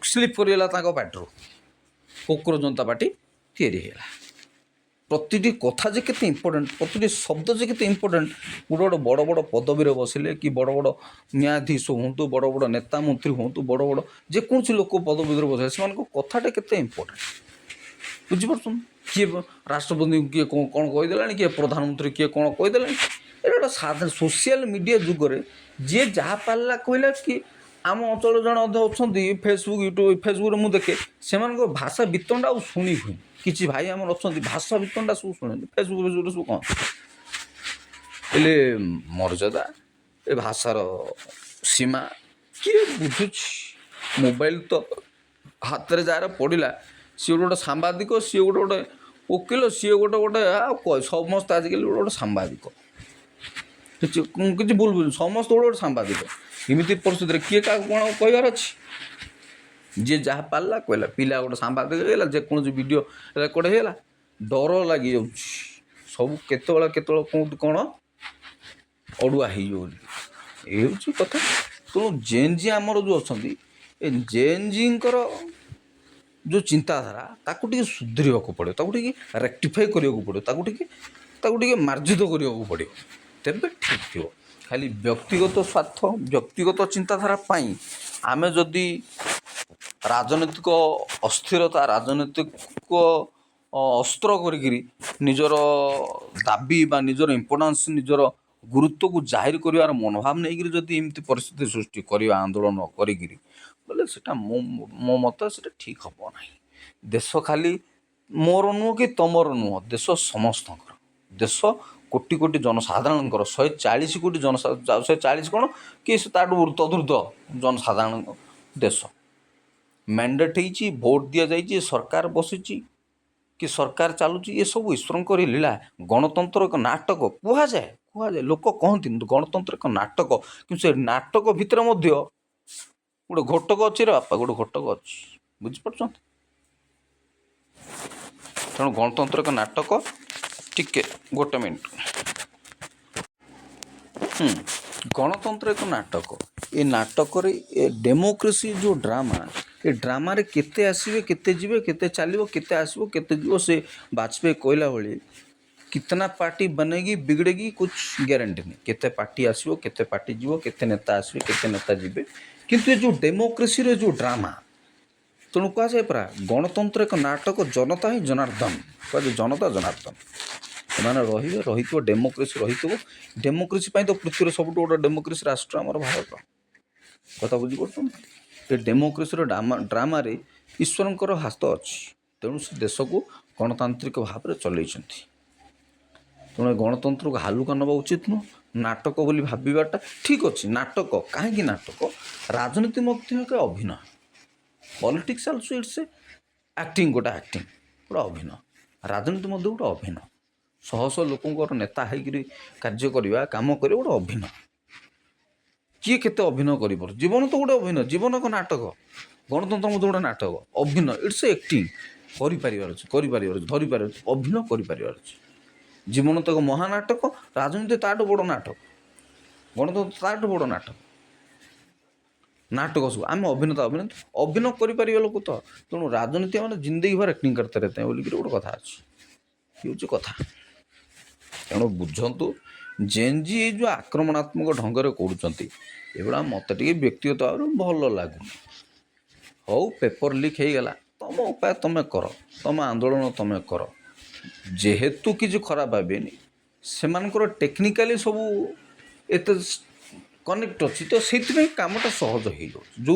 ସ୍ଲିପ୍ କରିଗଲା ତାଙ୍କ ପାଟିରୁ, କୋକରୋଚ ଜନତା ପାର୍ଟି ତିଆରି ହେଇଗଲା। ପ୍ରତିଟି କଥା ଯେ କେତେ ଇମ୍ପୋର୍ଟାଣ୍ଟ, ପ୍ରତିଟି ଶବ୍ଦ ଯେ କେତେ ଇମ୍ପୋର୍ଟାଣ୍ଟ। ଗୋଟେ ବଡ଼ ବଡ଼ ପଦବୀରେ ବସିଲେ କି ବଡ଼ ବଡ଼ ନ୍ୟାୟାଧୀଶ ହୁଅନ୍ତୁ, ବଡ଼ ବଡ଼ ନେତା ମନ୍ତ୍ରୀ ହୁଅନ୍ତୁ, ବଡ଼ ବଡ଼ ଯେକୌଣସି ଲୋକ ପଦବୀରେ ବସିଲେ ସେମାନଙ୍କ କଥାଟା କେତେ ଇମ୍ପୋର୍ଟାଣ୍ଟ, ବୁଝିପାରୁଛନ୍ତି? କିଏ ରାଷ୍ଟ୍ରପତିଙ୍କୁ କିଏ କ'ଣ କହିଦେଲାଣି, କିଏ ପ୍ରଧାନମନ୍ତ୍ରୀ କିଏ କ'ଣ କହିଦେଲାଣି। ଏଇଟା ଗୋଟେ ସାଧାରଣ ସୋସିଆଲ ମିଡ଼ିଆ ଯୁଗରେ ଯିଏ ଯାହା ପାରିଲା କହିଲା। କି ଆମ ଅଞ୍ଚଳରେ ଜଣେ ଅଧେ ଅଛନ୍ତି ଫେସବୁକ୍, ୟୁଟ୍ୟୁବ୍, ଫେସବୁକ୍ରେ ମୁଁ ଦେଖେ ସେମାନଙ୍କ ଭାଷା ବିତଣ୍ଡା ଆଉ ଶୁଣି ହୁଏ। କିଛି ଭାଇ ଆମର ଅଛନ୍ତି ଭାଷା ବିତଣ୍ଡା ସବୁ ଶୁଣନ୍ତି ଫେସବୁକ୍ରେ ସବୁ କ'ଣ ହେଲେ ମର୍ଯ୍ୟାଦା, ଏ ଭାଷାର ସୀମା କିଏ ବୁଝୁଛି? ମୋବାଇଲ ତ ହାତରେ ଯାହାର ପଡ଼ିଲା, ସିଏ ଗୋଟେ ସାମ୍ବାଦିକ, ସିଏ ଗୋଟେ ଓକିଲ, ସିଏ ଗୋଟେ ଆଉ ସମସ୍ତେ ଆଜିକାଲି ଗୋଟେ ସାମ୍ବାଦିକ। କିଛି ଭୁଲ ସମସ୍ତେ ଗୋଟେ ସାମ୍ବାଦିକ। ଏମିତି ପରିସ୍ଥିତିରେ କିଏ କାହାକୁ କ'ଣ କହିବାର ଅଛି? ଯିଏ ଯାହା ପାରିଲା କହିଲା। ପିଲା ଗୋଟେ ସାମ୍ବାଦିକ ହେଇଗଲା, ଯେକୌଣସି ଭିଡ଼ିଓ ରେକର୍ଡ଼ ହେଇଗଲା, ଡର ଲାଗିଯାଉଛି ସବୁ କେତେବେଳେ କେଉଁଠି କ'ଣ ଅଡ଼ୁଆ ହେଇଯିବ ବୋଲି। ଏ ହେଉଛି କଥା। ତେଣୁ ଜେନ୍ଜି ଆମର ଯେଉଁ ଅଛନ୍ତି, ଏ ଜେନ୍ଜିଙ୍କର ଯେଉଁ ଚିନ୍ତାଧାରା, ତାକୁ ଟିକେ ସୁଧରିବାକୁ ପଡ଼ିବ, ତାକୁ ଟିକେ ରେକ୍ଟିଫାଇ କରିବାକୁ ପଡ଼ିବ, ତାକୁ ଟିକେ ମାର୍ଜିତ କରିବାକୁ ପଡ଼ିବ, ତେବେ ଠିକ୍ ଥିବ। ଖାଲି ବ୍ୟକ୍ତିଗତ ସ୍ୱାର୍ଥ, ବ୍ୟକ୍ତିଗତ ଚିନ୍ତାଧାରା ପାଇଁ ଆମେ ଯଦି ରାଜନୈତିକ ଅସ୍ଥିରତା, ରାଜନୈତିକ ଅସ୍ତ୍ର କରିକିରି ନିଜର ଦାବି ବା ନିଜର ଇମ୍ପୋର୍ଟାନ୍ସ, ନିଜର ଗୁରୁତ୍ୱକୁ ଜାହିର କରିବାର ମନୋଭାବ ନେଇକରି ଯଦି ଏମିତି ପରିସ୍ଥିତି ସୃଷ୍ଟି କରିବା ଆନ୍ଦୋଳନ କରିକିରି, ବୋଲେ ସେଇଟା ମୋ ମତ ସେଇଟା ଠିକ୍ ହେବ ନାହିଁ। ଦେଶ ଖାଲି ମୋର ନୁହଁ କି ତମର ନୁହଁ, ଦେଶ ସମସ୍ତଙ୍କର। ଦେଶ କୋଟି କୋଟି ଜନସାଧାରଣଙ୍କର, 140 କୋଟି 140 କ'ଣ କି ତାଠୁ ତଦୁର୍ଦ୍ଧ ଜନସାଧାରଣ ଦେଶ। ମ୍ୟାଣ୍ଡେଟ୍ ହେଇଛି, ଭୋଟ୍ ଦିଆଯାଇଛି, ସରକାର ବସିଛି କି ସରକାର ଚାଲୁଛି, ଏସବୁ ଈଶ୍ୱରଙ୍କର ଲୀଳା। ଗଣତନ୍ତ୍ର ଏକ ନାଟକ କୁହାଯାଏ, ଲୋକ କହନ୍ତି ଗଣତନ୍ତ୍ର ଏକ ନାଟକ, କିନ୍ତୁ ସେ ନାଟକ ଭିତରେ ମଧ୍ୟ ଗୋଟେ ଘଟକ ଅଛି ରେ ବାପା, ଗୋଟେ ଘଟକ ଅଛି, ବୁଝିପାରୁଛନ୍ତି? ତେଣୁ ଗଣତନ୍ତ୍ର ଏକ ନାଟକ। ଟିକେ ଗୋଟେ ମିନିଟ୍। ଗଣତନ୍ତ୍ର ଏକ ନାଟକ। ଏ ନାଟକରେ ଏ ଡେମୋକ୍ରେସି ଯେଉଁ ଡ୍ରାମା, ଏ ଡ୍ରାମାରେ କେତେ ଆସିବେ, କେତେ ଯିବେ, କେତେ ଚାଲିବ, କେତେ ଆସିବ, କେତେ ଯିବ। ସେ ବାଜପେୟୀ କହିଲା ଭଳି କିତନା ପାର୍ଟି ବନେଗି ବିଗଡ଼େଗି କୁछ ଗ୍ୟାରେଣ୍ଟି ନାହିଁ। କେତେ ପାର୍ଟି ଆସିବ, କେତେ ପାର୍ଟି ଯିବ, କେତେ ନେତା ଆସିବେ, କେତେ ନେତା ଯିବେ, କିନ୍ତୁ ଏ ଯେଉଁ ଡେମୋକ୍ରେସିର ଯେଉଁ ଡ୍ରାମା, ତେଣୁ କୁହାଯାଏ ପରା ଗଣତନ୍ତ୍ର ଏକ ନାଟକ, ଜନତା ହିଁ ଜନାର୍ଦ୍ଦନ। କୁହାଯାଏ ଜନତା ଜନାର୍ଦ୍ଦନ। ସେମାନେ ରହିଥିବ, ଡେମୋକ୍ରେସି ରହିଥିବ। ଡେମୋକ୍ରେସି ପାଇଁ ତ ପୃଥିବୀର ସବୁଠୁ ଗୋଟେ ଡେମୋକ୍ରେସି ରାଷ୍ଟ୍ର ଆମର ଭାରତ। କଥା ବୁଝିପାରୁଛନ୍ତି? ଏ ଡେମୋକ୍ରେସିର ଡ୍ରାମାରେ ଈଶ୍ୱରଙ୍କର ହାତ ଅଛି। ତେଣୁ ସେ ଦେଶକୁ ଗଣତାନ୍ତ୍ରିକ ଭାବରେ ଚଲେଇଛନ୍ତି। ତେଣୁ ଗଣତନ୍ତ୍ର को हालुका नवा उचित नुह नाटक बोली भाबाटा ठीक अच्छे नाटक कहीं नाटक राजनीति एक अभिनय पॉलिटिक्स आल्सो इट्स एक्टिंग गोटे एक्टिंग गोटे अभिनय राजनीति गोटे अभिनय शह शह लोक नेता होकर कार्य करवा कम कर गोटे अभिनय किए केते अभिनय कर जीवन तो गोटे अभिनय जीवन को नाटक गणतंत्र गोटे नाटक अभिनय इट्स एक्टिंग धरिपार अभिनय कर जीवन तो एक महानाटक राजनीति ताठू बड़ नाटक गणतंत्र ताठू बड़ नाटक नाटक सब आम अभिनेता अभिनय कर लोक तो तेणु राजनीति मैंने जिंदगी भर एक्टिंग करते रहते हैं बोलिक गोटे कथा अच्छी हूँ कथा तेणु बुझंतु जेनजी ये जो आक्रमणात्मक ढंग से करा मत व्यक्तिगत भाव भल लगुन हौ पेपर लीक हो गला तुम उपाय तुम कर तुम आंदोलन तुम कर जेहेतु किसी खराब भावेनि से टेक्निकाली सब एत कनेक्ट अच्छी तो से कमटा सहज हो जो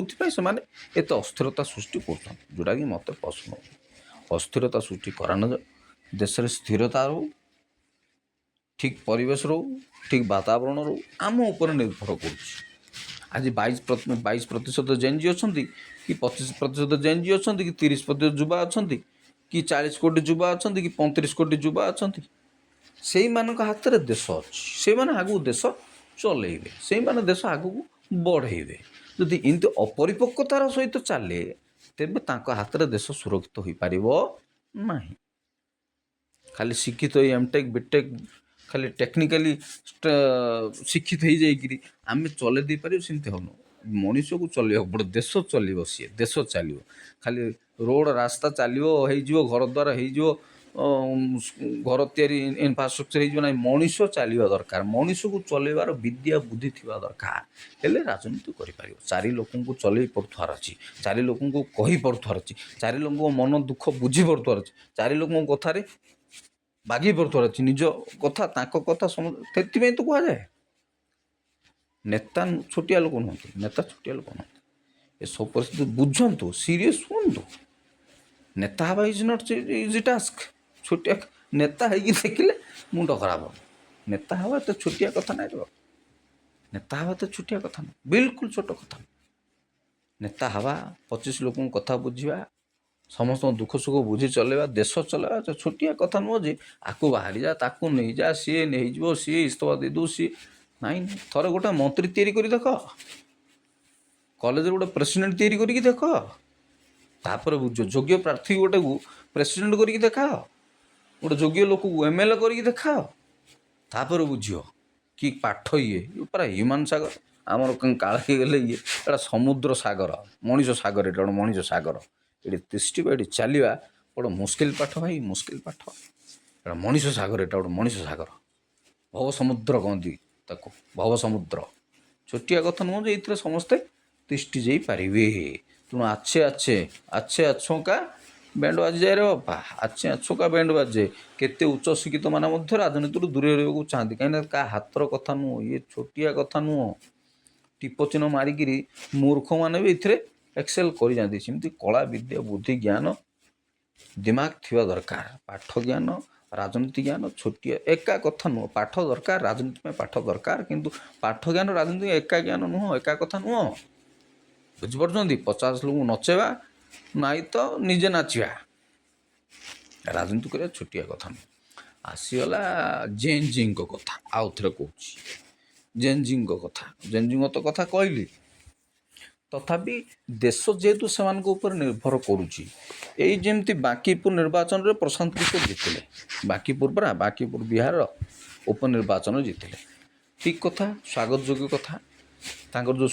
एत अस्थिरता सृष्टि कर जोटा कि मत पसंद अस्थिरता सृष्टि करान देश स्थिरता रो ठीक परिवेश रो ठीक वातावरण रो आम उपर निर्भर कर आज 22% जेएनजी अच्छा कि 25% जेएनजी अच्छा कि 30% युवा अच्छा कि 40 कोटी युवा अच्छा कि 35 कोटी युवा अच्छा से हाथ में देश अच्छी से आगू देश चलेबे से देश आगू बढ़ेबे जदि इमती अपरिपक्वतार सहित चले तेबे हाथ में देश सुरक्षित हो पार ना खाली शिक्षित एमटेक बीटेक खाली टेक्निकाली शिक्षित हो जाइए आम चले दे पार सेमती हम मनीष को चल पड़े देश चलो सी देश चलो खाली रोड रास्ता चलो घर द्वार हो घर तैयारी इनफ्रास्ट्रक्चर हो मनीष चलवा दरकार मनीष को चलवार विद्या बुद्धि थी दरकार हेले राजनीति कर चारि लोक को चल पड़ुआर अच्छी चारि लोक को कही पड़ुआर अच्छी चारि लोक मन दुख बुझी पड़ुआर अच्छी चारि लोक कथार बागी पड़ुआर अच्छी निज कथा कथा से तो कहुए नेता छोटिया लोक नुहत नेता छोटिया लोक नुहत ये सब परिस्थिति बुझंतु सीरीयस हूँ नेता हवा इज नॉट इजी टास्क छोटिया नेता है देखिले मुंड खराब हो नेता हवा तो छोटिया कथा ना नेता हवा तो छोटिया कथा ना बिल्कुल छोट कथा नेता हवा 25 लोक कथा बुझा समस्त दुख सुख बुझी चलेगा देश चलेगा तो छोटिया कथा नुह जे आकु बाहरी जा ताकू नहीं जा सी नहीं सी इस्तफा दे दू सी नाई थोड़े गोटे मंत्री तैयारी कर देख कॉलेज गोटे प्रेसिडेंट तैयारी करके देख तापर बुझ योग्य प्रार्थी गोटे को प्रेसिडेंट करके देखा गोटे योग्य लोक को एमएलए करके देखा तापर बुझ कि पाठ ये पूरा ह्यूमान सागर आमर काल गले ये समुद्र सागर मनीष सागर ये गोटे मनीष सागर ये तिष्ठा ये चलवा गोटे मुस्किल पाठ भाई मुस्किल पाठ मनीष सागर ये गोटे मनीष सागर भव समुद्र कहती ताको भव समुद्र छोटिया कथा नुह जे ये समस्ते तिष्टि जाई पारिबे तेणु अच्छे अच्छे अच्छे अच्छों का बैंड बाजी जाए रे बापा अच्छे अच्छों का बैंड बाजे केते उच्च शिक्षित माने मध्य राजनीति दूरे रहा चाहती कहीं क्या हाथर कथा नुह ये छोटिया कथा नुह टीप चिन्ह मारिकी मूर्ख मैंने भी ये एक्सेल कर जाती सेमती कला विद्या बुद्धि ज्ञान दिमाग थी दरकार पाठ ज्ञान राजनीति ज्ञान छोटिया एका कथा नुह पाठ दरकार राजनीति में पाठ दरकार किंतु पाठ ज्ञान राजनीति एका ज्ञान नुह एका कथा नुह बुझीपार 50 लोग नचेवा नाई तो निजे नाचवा राजनीति करवा छोटिया कथा नुह आसीगला जेएनजी कथा आउ थे कौन जेएनजी कथा जेएनजी तो कथा कहली तथापि देश जेहेतु से निर्भर करुच्ची जमी बांकीपुर निर्वाचन में प्रशांत किशोर जीतिले बांकीपुर परा बांकीपुर बिहार उपनिर्वाचन जीतिले ठीक कथा स्वागत योग्य कथा तांकर जो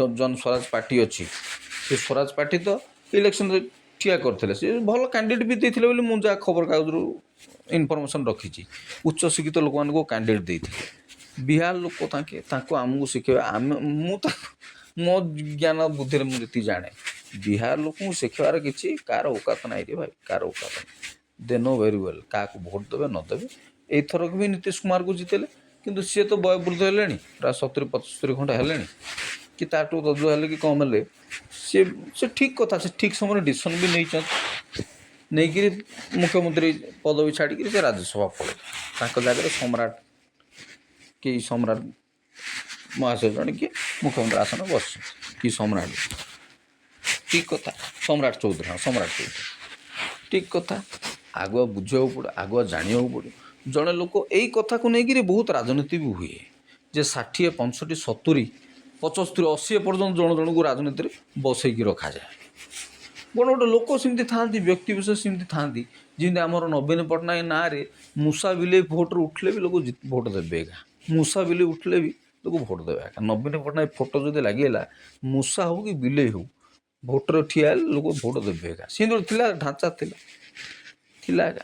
जन स्वराज पार्टी अच्छी से स्वराज पार्टी तो इलेक्शन ठिया करते से भल कैंडिडेट भी देते मुझे खबर कागज इनफर्मेशन रखी उच्च शिक्षित लोक मान कैंडिडेट देते बिहार लोक आमको शिखेबा आम मो ज्ञान बुद्धि मुझे जाने बिहार लोक शिखेबार किसी कार औकात ना रे भाई कार औकात नहीं दे नो वेरी वेल क्या भोट देवे नदेवे एथरक भी नीतीश कुमार को जीतेले किंतु सी तो बय वृद्ध है प्राय 70-75 खंडा है कि ताठू तजु है कि कम है सी ठीक कथा से ठीक समय डिसीजन भी नहीं ନେଇକିରି ମୁଖ୍ୟମନ୍ତ୍ରୀ ପଦବୀ ଛାଡ଼ିକିରି ସେ ରାଜ୍ୟସଭା ପଳେଇଲେ। ତାଙ୍କ ଜାଗାରେ ସମ୍ରାଟ କି ସମ୍ରାଟ ମହାଶୟ ଜଣେ କି ମୁଖ୍ୟମନ୍ତ୍ରୀ ଆସନ ବସିଛନ୍ତି କି ସମ୍ରାଟ। ଠିକ୍ କଥା। ସମ୍ରାଟ ଚୌଧୁରୀ, ହଁ ସମ୍ରାଟ ଚୌଧୁରୀ, ଠିକ୍ କଥା। ଆଗୁଆ ବୁଝିବାକୁ ପଡ଼ିବ, ଆଗୁଆ ଜାଣିବାକୁ ପଡ଼ିବ। ଜଣେ ଲୋକ ଏଇ କଥାକୁ ନେଇକିରି ବହୁତ ରାଜନୀତି ବି ହୁଏ ଯେ 60, 65, 70, 75, 80 ପର୍ଯ୍ୟନ୍ତ ଜଣ ଜଣଙ୍କୁ ରାଜନୀତିରେ ବସେଇକି ରଖାଯାଏ। ଗୋଟେ ଲୋକ ସେମିତି ଥାଆନ୍ତି, ବ୍ୟକ୍ତିବିଶେଷ ସେମିତି ଥାଆନ୍ତି, ଯେମିତି ଆମର ନବୀନ ପଟ୍ଟନାୟକ ନାଁରେ ମୂଷା ବିଲେଇ ଭୋଟରେ ଉଠିଲେ ବି ଲୋକ ଭୋଟ ଦେବେ ଏକା। ମୂଷା ବିଲେଇ ଉଠିଲେ ବି ଲୋକ ଭୋଟ ଦେବେ ଏକା। ନବୀନ ପଟ୍ଟନାୟକ ଫଟୋ ଯଦି ଲାଗିଗଲା, ମୂଷା ହେଉ କି ବିଲେଇ ହେଉ, ଭୋଟରେ ଠିଆ ହେଲେ ଲୋକ ଭୋଟ ଦେବେ ଏକା। ସେମିତି ଥିଲା, ଢାଞ୍ଚା ଥିଲା ଏକା।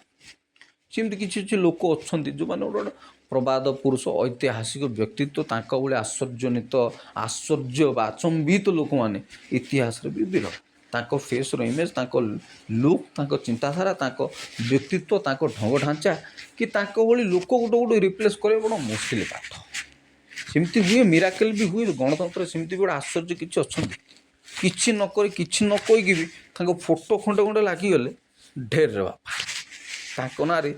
ସେମିତି କିଛି କିଛି ଲୋକ ଅଛନ୍ତି ଯେଉଁମାନେ ଗୋଟେ ପ୍ରବାଦ ପୁରୁଷ, ଐତିହାସିକ ବ୍ୟକ୍ତିତ୍ୱ, ତାଙ୍କ ଭଳି ଆଶ୍ଚର୍ଯ୍ୟ ବା ଆଚମ୍ବିତ ଲୋକମାନେ ଇତିହାସରେ ବି ବିରଳ। ତାଙ୍କ ଫେସ୍ର ଇମେଜ୍, ତାଙ୍କ ଲୁକ୍, ତାଙ୍କ ଚିନ୍ତାଧାରା, ତାଙ୍କ ବ୍ୟକ୍ତିତ୍ୱ, ତାଙ୍କ ଢଙ୍ଗ ଢାଞ୍ଚା କି ତାଙ୍କ ଭଳି ଲୋକ ଗୋଟେ ରିପ୍ଲେସ୍ କରିବା ବଡ଼ ମୁସ୍କିଲ ପାଠ। ସେମିତି ହୁଏ, ମିରାକେଲ୍ ବି ହୁଏ। ଗଣତନ୍ତ୍ରରେ ସେମିତି ବି ଗୋଟେ ଆଶ୍ଚର୍ଯ୍ୟ କିଛି ଅଛନ୍ତି। କିଛି ନ କରି, କିଛି ନ କହିକି ବି ତାଙ୍କ ଫଟୋ ଖଣ୍ଡେ ଲାଗିଗଲେ ଢେରରେ ବାପା। ତାଙ୍କ ନାଁରେ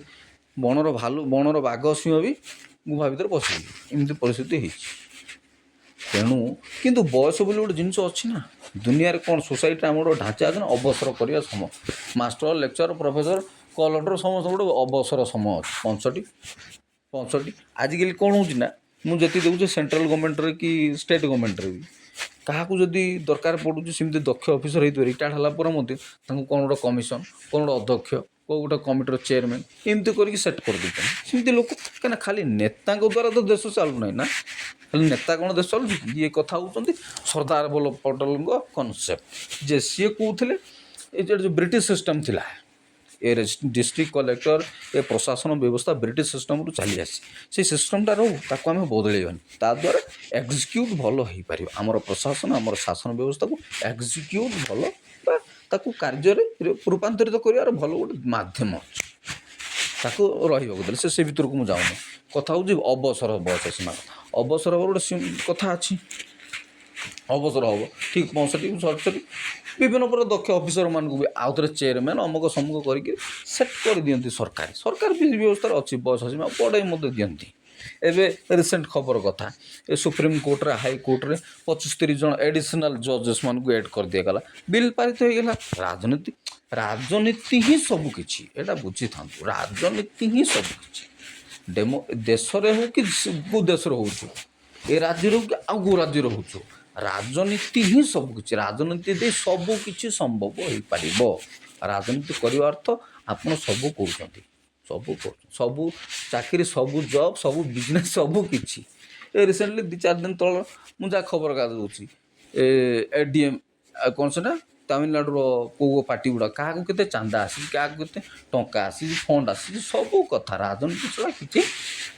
ବଣର ଭାଲୁ, ବଣର ବାଘ, ସିଂହ ବି ଗୁମ୍ଫା ଭିତରେ ପଶିଯିବ। ଏମିତି ପରିସ୍ଥିତି ହେଇଛି। ତେଣୁ କିନ୍ତୁ ବୟସ ବୋଲି ଗୋଟେ ଜିନିଷ ଅଛି ନା। ଦୁନିଆରେ କ'ଣ ସୋସାଇଟିରେ ଆମର ଗୋଟେ ଢାଞ୍ଚା ଅଛି ନା, ଅବସର କରିବା ସମୟ। ମାଷ୍ଟର, ଲେକ୍ଚର, ପ୍ରଫେସର, କଲେକ୍ଟର ସମସ୍ତ ଗୋଟେ ଅବସର ସମୟ ଅଛି 65। ଆଜିକାଲି କ'ଣ ହେଉଛି ନା, ମୁଁ ଯେତିକି ଦେଖୁଛି ସେଣ୍ଟ୍ରାଲ ଗଭର୍ଣ୍ଣମେଣ୍ଟରେ କି ଷ୍ଟେଟ୍ ଗଭର୍ଣ୍ଣମେଣ୍ଟରେ ବି କାହାକୁ ଯଦି ଦରକାର ପଡ଼ୁଛି ସେମିତି ଦକ୍ଷ ଅଫିସର ହେଇଥିବ, ରିଟାୟାର୍ଡ଼ ହେଲା ପରେ ମଧ୍ୟ ତାଙ୍କୁ କ'ଣ ଗୋଟେ କମିଶନ, କ'ଣ ଗୋଟେ ଅଧ୍ୟକ୍ଷ, କେଉଁ ଗୋଟେ କମିଟିର ଚେୟାରମ୍ୟାନ୍ ଏମିତି କରିକି ସେଟ୍ କରିଦେଉଛନ୍ତି। ସେମିତି ଲୋକ କାହିଁକିନା ଖାଲି ନେତାଙ୍କ ଦ୍ୱାରା ତ ଦେଶ ଚାଲୁନାହିଁ ନା। ଖାଲି ନେତା କ'ଣ ଦେଶ ଚାଲୁଛି? ଇଏ କଥା ହେଉଛନ୍ତି ସର୍ଦ୍ଦାର ବଲ୍ଲଭ ପଟେଲଙ୍କ କନସେପ୍ଟ, ଯେ ସିଏ କହୁଥିଲେ ଏ ଯେଉଁ ବ୍ରିଟିଶ ସିଷ୍ଟମ୍ ଥିଲା, ଏ ଡିଷ୍ଟ୍ରିକ୍ଟ କଲେକ୍ଟର, ଏ ପ୍ରଶାସନ ବ୍ୟବସ୍ଥା ବ୍ରିଟିଶ ସିଷ୍ଟମ୍ରୁ ଚାଲି ଆସିଛି। ସେ ସିଷ୍ଟମ୍ଟା ରହୁ, ତାକୁ ଆମେ ବଦଳେଇବାନି। ତା'ଦ୍ୱାରା ଏକ୍ଜିକ୍ୟୁଟ୍ ଭଲ ହୋଇପାରିବ। ଆମର ପ୍ରଶାସନ, ଆମର ଶାସନ ବ୍ୟବସ୍ଥାକୁ ଏକ୍ଜିକ୍ୟୁଟ୍ ଭଲ ବା ତାକୁ କାର୍ଯ୍ୟରେ ରୂପାନ୍ତରିତ କରିବାର ଭଲ ଗୋଟେ ମାଧ୍ୟମ ଅଛି। ତାକୁ ରହିବାକୁ ଦେଲେ ସେ ଭିତରକୁ ମୁଁ ଯାଉନି। କଥା ହେଉଛି ଅବସର ବୟସ ସୀମା। ଅବସର ଗୋଟେ କଥା ଅଛି, ଅବସର ହେବ ଠିକ୍ 65, 67। ବିଭିନ୍ନ ପ୍ରକାର ଦକ୍ଷ ଅଫିସରମାନଙ୍କୁ ବି ଆଉ ଥରେ ଚେୟାରମ୍ୟାନ୍ ଅମୁକ ସମୁକ କରିକି ସେଟ୍ କରିଦିଅନ୍ତି। ସରକାର ବି ବ୍ୟବସ୍ଥାରେ ଅଛି ବୟସ ସୀମା, ବଢ଼େଇ ମଧ୍ୟ ଦିଅନ୍ତି। ଏବେ ରିସେଣ୍ଟ ଖବର କଥା, ଏ ସୁପ୍ରିମକୋର୍ଟରେ, ହାଇକୋର୍ଟରେ 25-30 ଜଣ ଏଡ଼ିସନାଲ୍ ଜଜେସ୍ମାନଙ୍କୁ ଏଡ଼୍ କରିଦିଆଗଲା। ବିଲ୍ ପାରିତ ହୋଇଗଲା। ରାଜନୀତି ହିଁ ସବୁକିଛି, ଏଇଟା ବୁଝିଥାନ୍ତୁ। ରାଜନୀତି ହିଁ ସବୁକିଛି। ଦେଶରେ ହେଉ କି କେଉଁ ଦେଶରେ ହେଉଛୁ, ଏ ରାଜ୍ୟରେ ହେଉ କି ଆଉ କେଉଁ ରାଜ୍ୟରେ ହେଉଛୁ, ରାଜନୀତି ହିଁ ସବୁକିଛି। ରାଜନୀତି ଦେଇ ସବୁକିଛି ସମ୍ଭବ ହୋଇପାରିବ। ରାଜନୀତି କରିବା ଅର୍ଥ ଆପଣ ସବୁ କରୁଛନ୍ତି, ସବୁ ଚାକିରି, ସବୁ ଜବ୍, ସବୁ ବିଜନେସ୍, ସବୁ କିଛି। ଏ ରିସେଣ୍ଟଲି 2-4 ଦିନ ତଳ ମୁଁ ଯାହା ଖବରକାଗଜ ଦେଉଛି, ADM କ'ଣ ସେଟା, ତାମିଲନାଡ଼ୁର କେଉଁ ପାର୍ଟି ଗୁଡ଼ା, କାହାକୁ କେତେ ଚାନ୍ଦା ଆସିଛି, କାହାକୁ କେତେ ଟଙ୍କା ଆସିଛି, ଫଣ୍ଡ ଆସିଛି, ସବୁ କଥା। ରାଜନୀତି ଛଡ଼ା କିଛି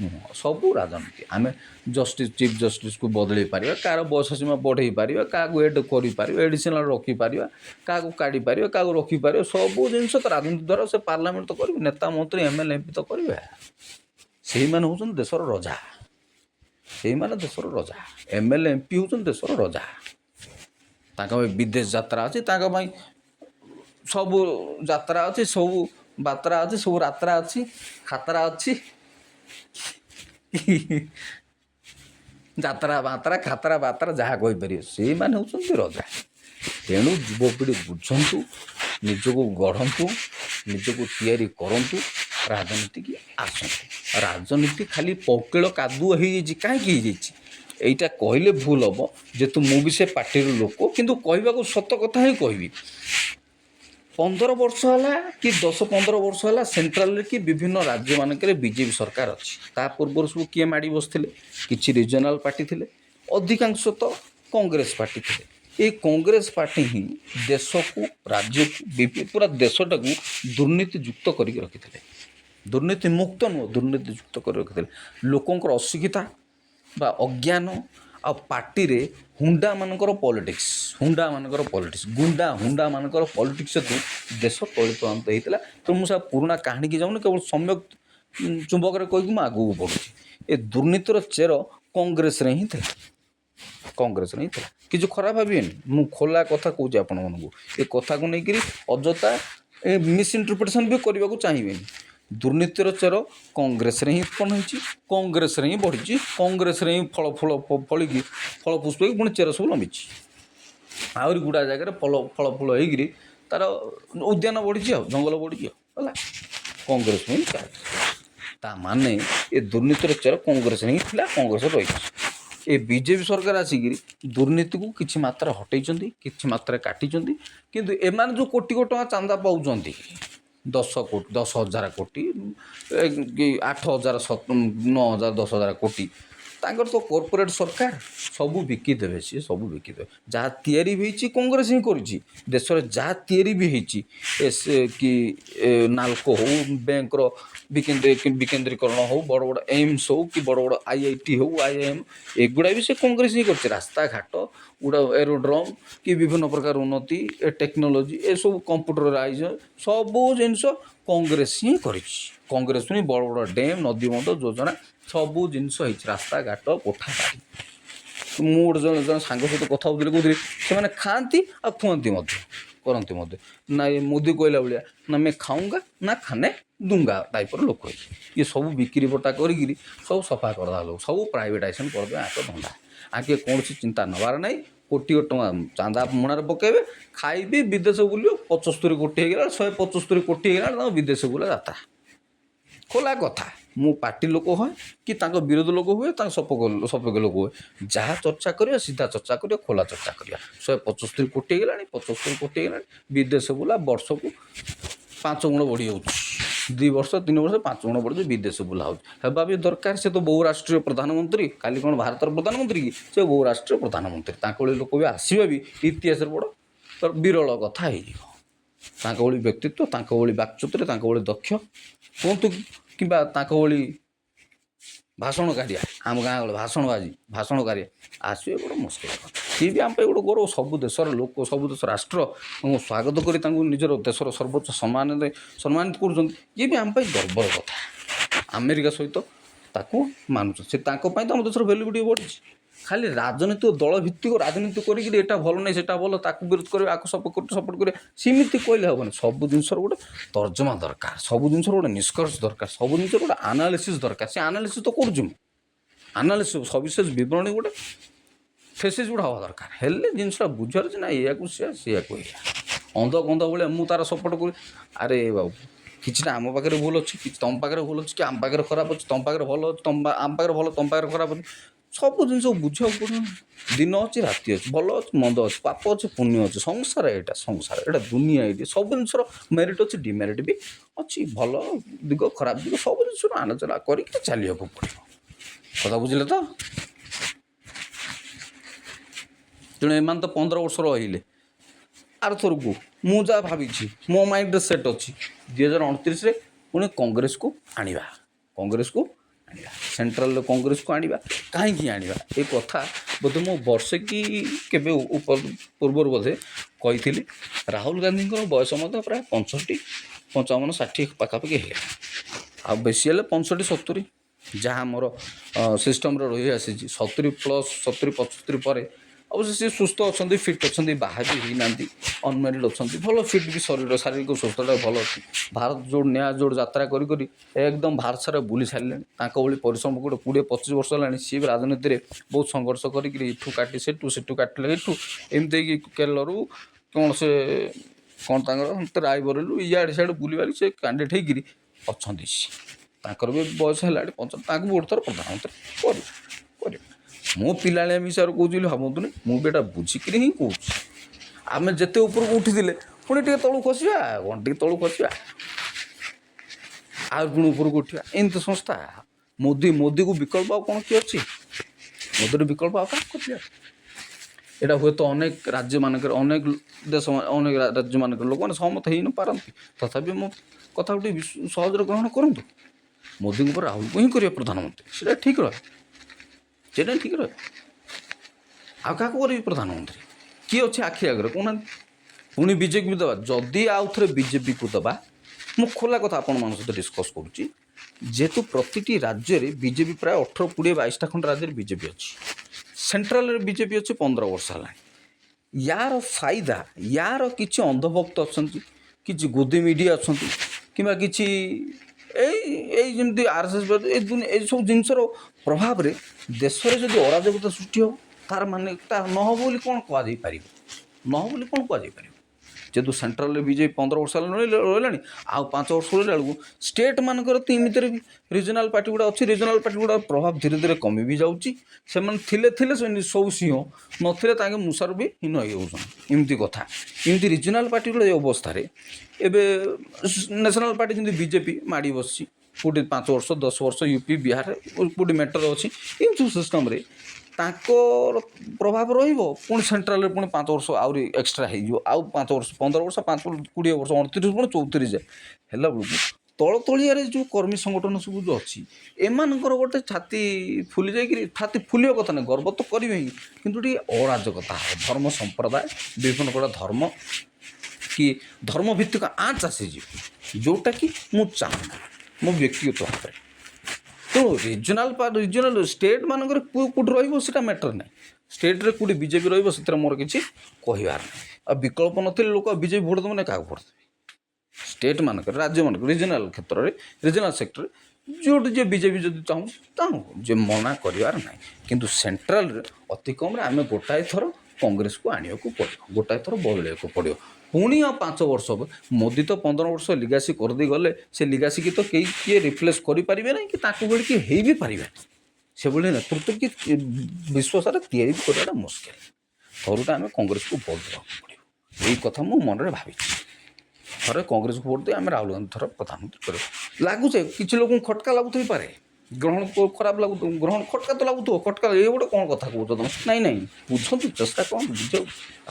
ନୁହଁ, ସବୁ ରାଜନୀତି। ଆମେ ଚିଫ୍ ଜଷ୍ଟିସ୍କୁ ବଦଳେଇ ପାରିବା, କାହାର ବୟସ ସୀମା ବଢ଼େଇ ପାରିବା, କାହାକୁ ଏଡ଼୍ କରିପାରିବା, ଏଡ଼ିସନାଲ୍ ରଖିପାରିବା, କାହାକୁ କାଢ଼ିପାରିବା, କାହାକୁ ରଖିପାରିବା। ସବୁ ଜିନିଷ ତ ରାଜନୀତି ଦ୍ୱାରା ସେ ପାର୍ଲାମେଣ୍ଟ ତ କରିବେ, ନେତା ମନ୍ତ୍ରୀ MLA MP ତ କରିବେ। ସେଇମାନେ ହେଉଛନ୍ତି ଦେଶର ରଜା। MLA MP ହେଉଛନ୍ତି ଦେଶର ରଜା। ତାଙ୍କ ପାଇଁ ବିଦେଶ ଯାତ୍ରା ଅଛି, ତାଙ୍କ ପାଇଁ ସବୁ ଯାତ୍ରା ଅଛି, ସବୁ ବାତ୍ରା ଅଛି, ସବୁ ରାତ୍ରା ଅଛି, ଖାତରା ଅଛି। ଯାତ୍ରା ବାତ୍ରା, ଖାତରା ବାତ୍ରା ଯାହା କହିପାରିବେ, ସେଇମାନେ ହେଉଛନ୍ତି ରଜା। ତେଣୁ ଯୁବପିଢ଼ି ବୁଝନ୍ତୁ, ନିଜକୁ ଗଢ଼ନ୍ତୁ, ନିଜକୁ ତିଆରି କରନ୍ତୁ, ରାଜନୀତିକି ଆସନ୍ତୁ। ରାଜନୀତି ଖାଲି ପକେଳ କାଦୁଅ ହେଇଯାଇଛି। କାହିଁକି ହେଇଯାଇଛି ଏଇଟା କହିଲେ ଭୁଲ ହେବ, ଯେହେତୁ ମୁଁ ବି ସେ ପାର୍ଟିର ଲୋକ, କିନ୍ତୁ କହିବାକୁ ସତ କଥା ହିଁ କହିବି। 15 ବର୍ଷ ହେଲା କି 10-15 ବର୍ଷ ହେଲା ସେଣ୍ଟ୍ରାଲରେ କି ବିଭିନ୍ନ ରାଜ୍ୟମାନଙ୍କରେ ବିଜେପି ସରକାର ଅଛି। ତା ପୂର୍ବରୁ ସବୁ କିଏ ମାଡ଼ି ବସିଥିଲେ? କିଛି ରିଜନାଲ୍ ପାର୍ଟି ଥିଲେ, ଅଧିକାଂଶ ତ କଂଗ୍ରେସ ପାର୍ଟି ଥିଲେ। ଏଇ କଂଗ୍ରେସ ପାର୍ଟି ହିଁ ଦେଶକୁ, ରାଜ୍ୟକୁ, ପୁରା ଦେଶଟାକୁ ଦୁର୍ନୀତିଯୁକ୍ତ କରିକି ରଖିଥିଲେ। ଦୁର୍ନୀତି ମୁକ୍ତ ନୁହଁ, ଦୁର୍ନୀତିଯୁକ୍ତ କରି ରଖିଥିଲେ। ଲୋକଙ୍କର ଅଶିକ୍ଷିତା ବା ଅଜ୍ଞାନ ଆଉ ପାର୍ଟିରେ ହୁଣ୍ଡାମାନଙ୍କର ପଲିଟିକ୍ସ, ହୁଣ୍ଡାମାନଙ୍କର ପଲିଟିକ୍ସ ହେତୁ ଦେଶ ତଳିତଳାନ୍ତ ହେଇଥିଲା। ତ ମୁଁ ସେ ପୁରୁଣା କାହାଣୀକି ଯାଉନି, କେବଳ ସମ୍ୟକ୍ ଚୁମ୍ବକରେ କହିକି ମୁଁ ଆଗକୁ ବଢ଼ୁଛି। ଏ ଦୁର୍ନୀତିର ଚେର କଂଗ୍ରେସରେ ହିଁ ଥିଲା। କିଛି ଖରାପ ଭାବିବେନି, ମୁଁ ଖୋଲା କଥା କହୁଛି ଆପଣମାନଙ୍କୁ। ଏ କଥାକୁ ନେଇକରି ଅଯଥା मिस इंटरप्रिटेसन भी करने को चाहिए। दुर्नीतिर चेर कांग्रेस ही उत्पन्न होती, कांग्रेस ही बढ़ी, कांग्रेस ही फल फल फलिकी फल पुष्प पुणी चेर सब लंबी आहरी गुड़ा जगह फल फूल होकर तार उद्यान बढ़ी जंगल बढ़ी है कांग्रेस ही ता माने ये दुर्नीतिर चेर कांग्रेस ही था, कांग्रेस रही ए बीजेपी सरकार आसिक दुर्नीति को किसी मात्रा हटई कि मात्रा काटी किंतु एमान जो कोटी को टଙ୍କା चांदा पाँच 10,000 कोटी 8,000 9,000 10,000 कोटी तांकर तो कॉर्पोरेट सरकार सबू बिकिदेवे, सी सबू बिकिदेवे जहाँ तैयारी भी कांग्रेस ही करुच्ची देश में जहाँ तैयारी भी होती कि नाल्को हो बैंक विकेन्द्रीकरण हो बड़ बड़ एम्स हो कि बड़ बड़ IIT हो IIM एगुड़ा भी से कांग्रेस ही कर रास्ता घाट गुड़ा एरोड्रम कि विभिन्न प्रकार उन्नति टेक्नोलोजी ए सब कंप्यूटराइज सबू जिनस कांग्रेस ही कांग्रेस ही बड़ बड़ डैम नदी बंध योजना सबू जिनस रास्ता घाट कोठा बाड़ी मुझे जन जन सांग सहित कथा कहते से खाती आ खुआती करती ना ये मोदी कहला भाया ना मैं खाऊंगा ना खाने दूंगा टाइपर लोक ये सब बिक्री बटा कर सब सफा करदा लोग सब प्राइवेटाइजेशन करदे आक धंदा आगे कौन चिंता नबार ना कोटी टଙ୍କା चांदा मुणार पकेबे खाइबे विदेश बुलियो 75 कोटी हो गला 175 कोटी हो गला विदेश बुला जाता खोला कथा मु पार्टी लोक हुए कि विरोध लोक हुए सपक्ष लोक हुए जहाँ चर्चा करिया सीधा चर्चा करिया खोला चर्चा करिया 175 कोटी हो 75 कोटी हो विदेश बुला वर्ष को 5 गुण बढ़ी जाऊँ 2 वर्ष 3 वर्ष 5 गुण बढ़ी विदेश बुला होगा भी दरकार से तो बहुराष्ट्रीय प्रधानमंत्री काली कौन भारत प्रधानमंत्री कि से बहुराष्ट्रीय प्रधानमंत्री ताकि लोक भी आसवा भी इतिहास बड़ विरल कथा हो व्यक्तित्व बाक्चतुर्य दक्ष कहतु कि भाषणकारिया आम गाँ गले भाषणकारिया आसवे बड़ा मुस्किल सी भी आम गोटे गौरव सब देशर लोक सब देश राष्ट्र स्वागत कर निजर देशर सर्वोच्च सम्मानित कर आम गर्वर कथा अमेरिका सहित ताकू मानुछ से तो आम देशर भैल्यू भी बढ़ी खाली राजनीतिक दल भित्तिक राजनीति करा भल नहीं से भल ताकू विरोध करेंगे आपको सपोर्ट करेंगे सीमित कहले हेन सब जिन गोटे तर्जमा दरकार सब जिन गोटे निष्कर्ष दरकार सब जिन गोटे आनालीसीस दरकार से आनालीसीस तो करूँ आनालीसीस सविशेष विवरणी गोटे फेसेस गुड़ा हवा दरकार हेल्ले जिनसा बुझार ना या सी अंध गंध भाई मुझे तार सपोर्ट कर अरे बाबू किसी आम पाखे भूल अच्छी कि तुम पाखे भूल अच्छी कि आम पाखे खराब अच्छे तुम पाखे भल आम पाखे भल तुम पाखे खराब अच्छे सब जिन बुझा पड़े दिन अच्छी राति अच्छे भल अच्छे मंद अच्छे पाप अच्छे पुण्य अच्छे संसार यहाँ दुनिया ये सब जिन मेरिट अच्छी डिमेरिट भी अच्छी भल दिग खराब दिग सब जिन आलोचना करके चलिया पड़ो कथा बुझे तो तेणु एम तो 15 वर्ष रहिले आर थर को मुझा भावी मो माइंड सेट अच्छी 2029 पुणी कांग्रेस को आनिबा सेंट्रल कांग्रेस को आनिबा कहीं आनिबा ए कथा बोधे मो वर्षे कि केबे पूर्व बोधे कही राहुल गांधी बयस प्राय 65 55 60 पाखापाखि है आ बेसी 65 70 जहाँ मोर सिस्टम रही आसी 70 प्लस 70 75 पर अवश्य सी सुस्थ अच्छा फिट अच्छा बाहर भी होना अनमेरिड अच्छा भल फिट भी शरीर शारीरिक सुस्थता भल अच्छी भारत जोड़ न्याय जोड़ यात्रा करी एकदम भारत सारा बुली सारे भाई परिश्रम गोटे 20-25 वर्ष है सी भी राजनीति में बहुत संघर्ष करूँ काटी सेठू काटिले एठू एमती केरलू कौन से कौन रायबरेलू इे सियाड़े बुलवाली से कैंडिडेट होकर भी बयस है गोटे थर प्रधानमंत्री कर मो पिला विषय कौन भावतुनि मुझे बुझिकी ही कौन आम जिते उपरको उठी पुणी टे तलू खसवा कौन टे तलू खसवा आ पुणी उपरको उठा एमती संस्था मोदी को विकल्प आ कौन किए अच्छी मोदी विकल्प आ क्या यहाँ हुए तो अनेक राज्य मानक अनेक देश अनेक राज्य मानक लोक मैंने सहमत हो न पारती तथापि मो कथा गोटे सहज ग्रहण करूँ मोदी राहुल को ही करेंगे प्रधानमंत्री से ठीक रहे सेटा ठीक रहे आ क्या करेंगे प्रधानमंत्री किए अच्छे आखि आगे कहना पुणी बीजेपी देवा जदि आउ थे बीजेपी को देवा मु खोला कथा आपण सहित डिस्कस करुच्ची जेहेतु प्रति राज्य में बीजेपी प्राय 18 20 22टा खंड राज्य बीजेपी अच्छी सेंट्रल बीजेपी अच्छी 15 वर्ष है यार फायदा यार किसी अंधभक्त अच्छा କିଛି ଗୋଦି ମିଡ଼ିଆ ଅଛନ୍ତି କିମ୍ବା କିଛି ଏଇ ଯେମିତି RSS ଏସବୁ ଜିନିଷର ପ୍ରଭାବରେ ଦେଶରେ ଯଦି ଅରାଜକତା ସୃଷ୍ଟି ହେବ ତାର ମାନେ ତା ନ ହେବ ବୋଲି କ'ଣ କୁହାଯାଇପାରିବ? ନ ହେବ ବୋଲି କ'ଣ କୁହାଯାଇପାରିବ? ଯେହେତୁ ସେଣ୍ଟ୍ରାଲରେ ବିଜେପି 15 ବର୍ଷ ରହିଲାଣି, ଆଉ 5 ବର୍ଷ ରହିଲା ବେଳକୁ ଷ୍ଟେଟ୍ମାନଙ୍କର ତ ଏମିତିରେ ବି ରିଜନାଲ୍ ପାର୍ଟି ଗୁଡ଼ା ଅଛି। ରିଜନାଲ୍ ପାର୍ଟି ଗୁଡ଼ା ପ୍ରଭାବ ଧୀରେ ଧୀରେ କମି ବି ଯାଉଛି। ସେମାନେ ଥିଲେ ସବୁ ସିଂହ, ନଥିଲେ ତାଙ୍କେ ମୁସାର ବି ହୀନ ହେଇଯାଉଛନ୍ତି। ଏମିତି କଥା। ଏମିତି ରିଜନାଲ୍ ପାର୍ଟି ଗୁଡ଼ା ଏ ଅବସ୍ଥାରେ ଏବେ ନ୍ୟାସନାଲ୍ ପାର୍ଟି ଯେମିତି ବିଜେପି ମାଡ଼ି ବସିଛି, କେଉଁଠି 5 ବର୍ଷ 10 ବର୍ଷ ୟୁପି ବିହାରରେ କେଉଁଠି ମେଟର ଅଛି, ଏମିତି ସବୁ ସିଷ୍ଟମ୍ରେ ତାଙ୍କର ପ୍ରଭାବ ରହିବ। ପୁଣି ସେଣ୍ଟ୍ରାଲରେ ପୁଣି 5 ବର୍ଷ ଆହୁରି ଏକ୍ସଟ୍ରା ହେଇଯିବ, ଆଉ 5 ବର୍ଷ 15 ବର୍ଷ 5 20 ବର୍ଷ 29 ପୁଣି 34 ଯାଏ ହେଲା ବେଳକୁ ତଳିଆରେ ଯେଉଁ କର୍ମୀ ସଂଗଠନ ସବୁ ଯେଉଁ ଅଛି ଏମାନଙ୍କର ଗୋଟେ ଛାତି ଫୁଲି ଯାଇକିରି, ଛାତି ଫୁଲିବା କଥା ନାହିଁ, ଗର୍ବ ତ କରିବେ ହିଁ, କିନ୍ତୁ ଟିକେ ଅରାଜକତା ହେବ। ଧର୍ମ ସମ୍ପ୍ରଦାୟ ବିଭିନ୍ନ ପ୍ରକାର ଧର୍ମ କି ଧର୍ମ ଭିତ୍ତିକ ଆଞ୍ଚ ଆସିଯିବ, ଯେଉଁଟାକି ମୁଁ ଚାହୁଁନି ମୋ ବ୍ୟକ୍ତିଗତ ଭାବରେ। ତେଣୁ ରିଜନାଲ୍ ଷ୍ଟେଟ୍ମାନଙ୍କରେ କେଉଁଠି ରହିବ ସେଇଟା ମ୍ୟାଟର୍ ନାହିଁ। ଷ୍ଟେଟ୍ରେ କେଉଁଠି ବିଜେପି ରହିବ ସେଥିରେ ମୋର କିଛି କହିବାର ନାହିଁ। ଆଉ ବିକଳ୍ପ ନଥିଲେ ଲୋକ ବିଜେପି ଭୋଟ୍ ଦେବ ନା କାହାକୁ ଭୋଟ୍ ଦେବେ? ଷ୍ଟେଟ୍ମାନଙ୍କରେ, ରାଜ୍ୟମାନଙ୍କରେ, ରିଜନାଲ୍ କ୍ଷେତ୍ରରେ, ରିଜନାଲ୍ ସେକ୍ଟରରେ ଯେଉଁଠି ଯିଏ ବିଜେପି ଯଦି ଚାହୁଁ ଯେ ମନା କରିବାର ନାହିଁ। କିନ୍ତୁ ସେଣ୍ଟ୍ରାଲରେ ଅତି କମ୍ରେ ଆମେ ଗୋଟାଏ ଥର କଂଗ୍ରେସକୁ ଆଣିବାକୁ ପଡ଼ିବ, ଗୋଟାଏ ଥର ବଦଳାଇବାକୁ ପଡ଼ିବ। ପୁଣି ଆଉ 5 ବର୍ଷ ମୋଦି ତ 15 ବର୍ଷ ଲିଗାସି କରିଦେଇ ଗଲେ, ସେ ଲିଗାସିକି ତ କିଏ ରିପ୍ଲେସ୍ କରିପାରିବେ ନାହିଁ କି ତାକୁ ଭଳି କିଏ ହେଇ ବି ପାରିବେନି। ସେଭଳି ନେତୃତ୍ୱ କି ବିଶ୍ୱସାରା ତିଆରି କରିବାଟା ମୁସ୍କିଲ। ଥରୁଟା ଆମେ କଂଗ୍ରେସକୁ ଭୋଟ୍ ଦେବାକୁ ପଡ଼ିବ, ଏଇ କଥା ମୁଁ ମନରେ ଭାବିଛି। ଥରେ କଂଗ୍ରେସକୁ ଭୋଟ୍ ଦେଇ ଆମେ ରାହୁଲ ଗାନ୍ଧୀ ଥରେ ପ୍ରଧାନମନ୍ତ୍ରୀ କରିବୁ। ଲାଗୁଛେ କିଛି ଲୋକଙ୍କୁ ଖଟକା ଲାଗୁଥାଇପାରେ, ଖରାପ ଲାଗୁଥିବ, ଖଟକା ତ ଲାଗୁଥିବ। ଖଟକା ଏ ଗୋଟେ କ'ଣ କଥା କହୁଛ ତମେ? ନାଇଁ ବୁଝନ୍ତୁ, ଚେଷ୍ଟା କ'ଣ ବୁଝାଉ।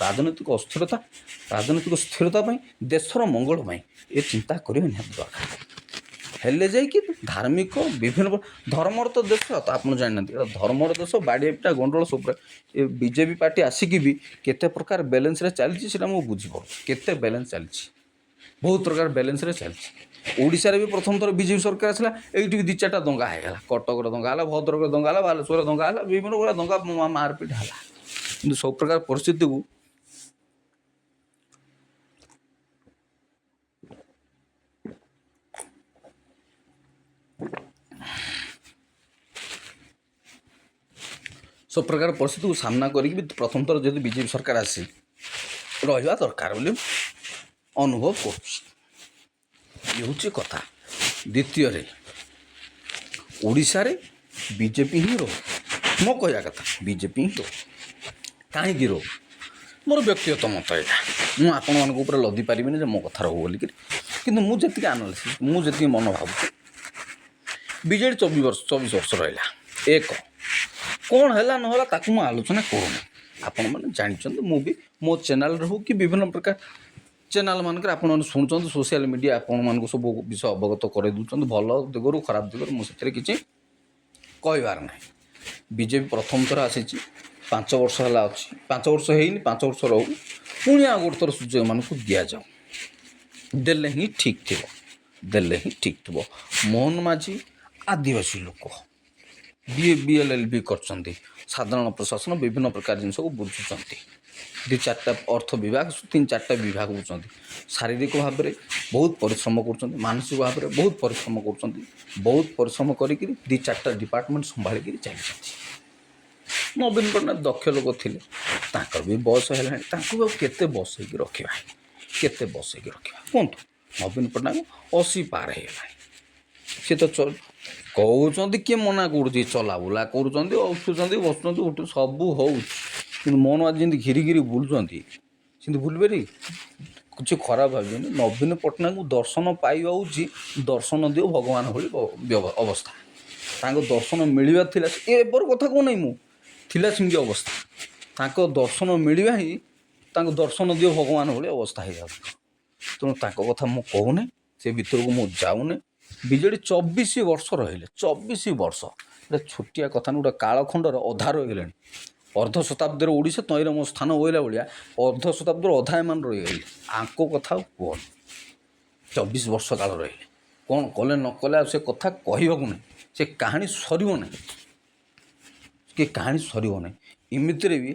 ରାଜନୈତିକ ଅସ୍ଥିରତା, ରାଜନୈତିକ ସ୍ଥିରତା ପାଇଁ, ଦେଶର ମଙ୍ଗଳ ପାଇଁ ଏ ଚିନ୍ତା କରିବା ନିହାତି ଦରକାର। ହେଲେ ଯାଇକି ଧାର୍ମିକ ବିଭିନ୍ନ ଧର୍ମର ତ ଦେଶ, ତ ଆପଣ ଜାଣିନାହାନ୍ତି ଧର୍ମର ଦେଶ, ବାଡ଼ିଆ ଗଣ୍ଡଗୋଳ ସବୁ। ଏ ବିଜେପି ପାର୍ଟି ଆସିକି ବି କେତେ ପ୍ରକାର ବାଲାନ୍ସରେ ଚାଲିଛି ସେଇଟା ମୁଁ ବୁଝିପାରୁଛି। କେତେ ବାଲାନ୍ସ ଚାଲିଛି, ବହୁତ ପ୍ରକାର ବାଲାନ୍ସରେ ଚାଲିଛି। ଓଡ଼ିଶାରେ ବି ପ୍ରଥମ ଥର ବିଜେପି ସରକାର ଆସିଲା, ଏଇଠି ବି 2-4ଟା ଦଙ୍ଗା ହେଇଗଲା। କଟକରେ ଦଙ୍ଗା ହେଲା, ଭଦ୍ରକରେ ଦଙ୍ଗା ହେଲା, ବାଲେଶ୍ୱରରେ ଦଙ୍ଗା ହେଲା, ବିଭିନ୍ନ ପ୍ରକାର ଦଙ୍ଗା ମାରପିଟ ହେଲା। କିନ୍ତୁ ସବୁ ପ୍ରକାର ପରିସ୍ଥିତିକୁ ସାମ୍ନା କରିକି ବି ପ୍ରଥମ ଥର ଯଦି ବିଜେପି ସରକାର ଆସି ରହିବା ଦରକାର ବୋଲି ଅନୁଭବ କରୁଛି। ଇଏ ହେଉଛି କଥା। ଦ୍ୱିତୀୟରେ ଓଡ଼ିଶାରେ ବିଜେପି ହିଁ ରହୁ, ମୋ କହିବା କଥା ବିଜେପି ହିଁ ରହୁ। କାହିଁକି ରହୁ? ମୋର ବ୍ୟକ୍ତିଗତ ମତ ଏଇଟା। ମୁଁ ଆପଣମାନଙ୍କ ଉପରେ ଲଦି ପାରିବିନି ଯେ ମୋ କଥା ରହୁ ବୋଲିକିରି, କିନ୍ତୁ ମୁଁ ଯେତିକି ଆନାଲିସିସ୍, ମୁଁ ଯେତିକି ମନ ଭାବୁଛି, ବିଜେଡ଼ି 24 ବର୍ଷ ରହିଲା। କ'ଣ ହେଲା ନହେଲା ତାକୁ ମୁଁ ଆଲୋଚନା କରୁନି। ଆପଣମାନେ ଜାଣିଛନ୍ତି, ମୁଁ ବି ମୋ ଚ୍ୟାନେଲ୍ରେ ହଉ କି ବିଭିନ୍ନ ପ୍ରକାର ଚ୍ୟାନେଲ୍ମାନଙ୍କରେ ଆପଣମାନେ ଶୁଣୁଛନ୍ତି, ସୋସିଆଲ୍ ମିଡ଼ିଆ ଆପଣମାନଙ୍କୁ ସବୁ ବିଷୟ ଅବଗତ କରାଇ ଦେଉଛନ୍ତି, ଭଲ ଦିଗରୁ ଖରାପ ଦିଗରୁ। ମୁଁ ସେଥିରେ କିଛି କହିବାର ନାହିଁ। ବିଜେପି ପ୍ରଥମ ଥର ଆସିଛି, 5 ବର୍ଷ ହେଲା ଅଛି, 5 ବର୍ଷ ହେଇନି, 5 ବର୍ଷ ରହୁ, ପୁଣି ଆଉ ଗୋଟେ ଥର ସୁଯୋଗ ଏମାନଙ୍କୁ ଦିଆଯାଉ। ଦେଲେ ହିଁ ଠିକ୍ ଥିବ। ମୋହନ ମାଝୀ ଆଦିବାସୀ ଲୋକ, BLLB କରିଛନ୍ତି, ସାଧାରଣ ପ୍ରଶାସନ ବିଭିନ୍ନ ପ୍ରକାର ଜିନିଷକୁ ବୁଝୁଛନ୍ତି। 2-4ଟା ଅର୍ଥ ବିଭାଗ, 3-4ଟା ବିଭାଗ ବୁଝୁଛନ୍ତି। ଶାରୀରିକ ଭାବରେ ବହୁତ ପରିଶ୍ରମ କରୁଛନ୍ତି, ମାନସିକ ଭାବରେ ବହୁତ ପରିଶ୍ରମ କରୁଛନ୍ତି। ବହୁତ ପରିଶ୍ରମ କରିକିରି 2-4ଟା ଡିପାର୍ଟମେଣ୍ଟ ସମ୍ଭାଳିକିରି ଚାଲିଛନ୍ତି। ନବୀନ ପଟ୍ଟନାୟକ ଦକ୍ଷ ଲୋକ ଥିଲେ, ତାଙ୍କର ବି ବୟସ ହେଲାଣି, ତାଙ୍କୁ ଆଉ କେତେ ବସେଇକି ରଖିବା କୁହନ୍ତୁ? ନବୀନ ପଟ୍ଟନାୟକ 80 ପାର ହେଇଗଲାଣି। ସେ ତ କହୁଛନ୍ତି, କିଏ ମନା କରୁଛି? ଚଲାବୁଲା କରୁଛନ୍ତି, ଉଠୁଛନ୍ତି, ବସୁଛନ୍ତି, ସବୁ ହେଉଛି। କିନ୍ତୁ ମୋହନ ମାଝୀ ଯେମିତି ଘିରି ବୁଲୁଛନ୍ତି, ସେମିତି ବୁଲିବେନି। କିଛି ଖରାପ ଭାବିବେନି। ନବୀନ ପଟ୍ଟନାୟକଙ୍କୁ ଦର୍ଶନ ପାଇବା ହେଉଛି ଦର୍ଶନ ଦିଅ ଭଗବାନ ଭଳି ଅବସ୍ଥା। ତାଙ୍କ ଦର୍ଶନ ମିଳିବା ଥିଲା, ଏବର କଥା କହୁନାହିଁ ମୁଁ, ଥିଲା ସେମିତି ଅବସ୍ଥା। ତାଙ୍କ ଦର୍ଶନ ମିଳିବା ହିଁ ତାଙ୍କୁ ଦର୍ଶନ ଦିଅ ଭଗବାନ ଭଳି ଅବସ୍ଥା ହେଇଯାଉଛି। ତେଣୁ ତାଙ୍କ କଥା ମୁଁ କହୁନି, ସେ ଭିତରକୁ ମୁଁ ଯାଉନି। ବିଜେଡ଼ି 24 ବର୍ଷ ରହିଲେ, 24 ବର୍ଷ ଗୋଟେ ଛୋଟିଆ କଥା ନୁହେଁ। ଗୋଟେ କାଳଖଣ୍ଡର ଅଧା ରହିଗଲେଣି। ଅର୍ଦ୍ଧ ଶତାବ୍ଦୀର ଓଡ଼ିଶା ତଇଁର ମୋ ସ୍ଥାନ ଓଇଲା ଭଳିଆ ଅର୍ଦ୍ଧ ଶତାବ୍ଦୀର ଅଧା ଏମାନେ ରହିଗଲେ। ଆଙ୍କ କଥା ଆଉ କୁହନି। 24 ବର୍ଷ କାଳ ରହିଲେ, କ'ଣ କଲେ ନ କଲେ ଆଉ ସେ କଥା କହିବାକୁ ନାହିଁ। ସେ କାହାଣୀ ସରିବ ନାହିଁ। ଏମିତିରେ ବି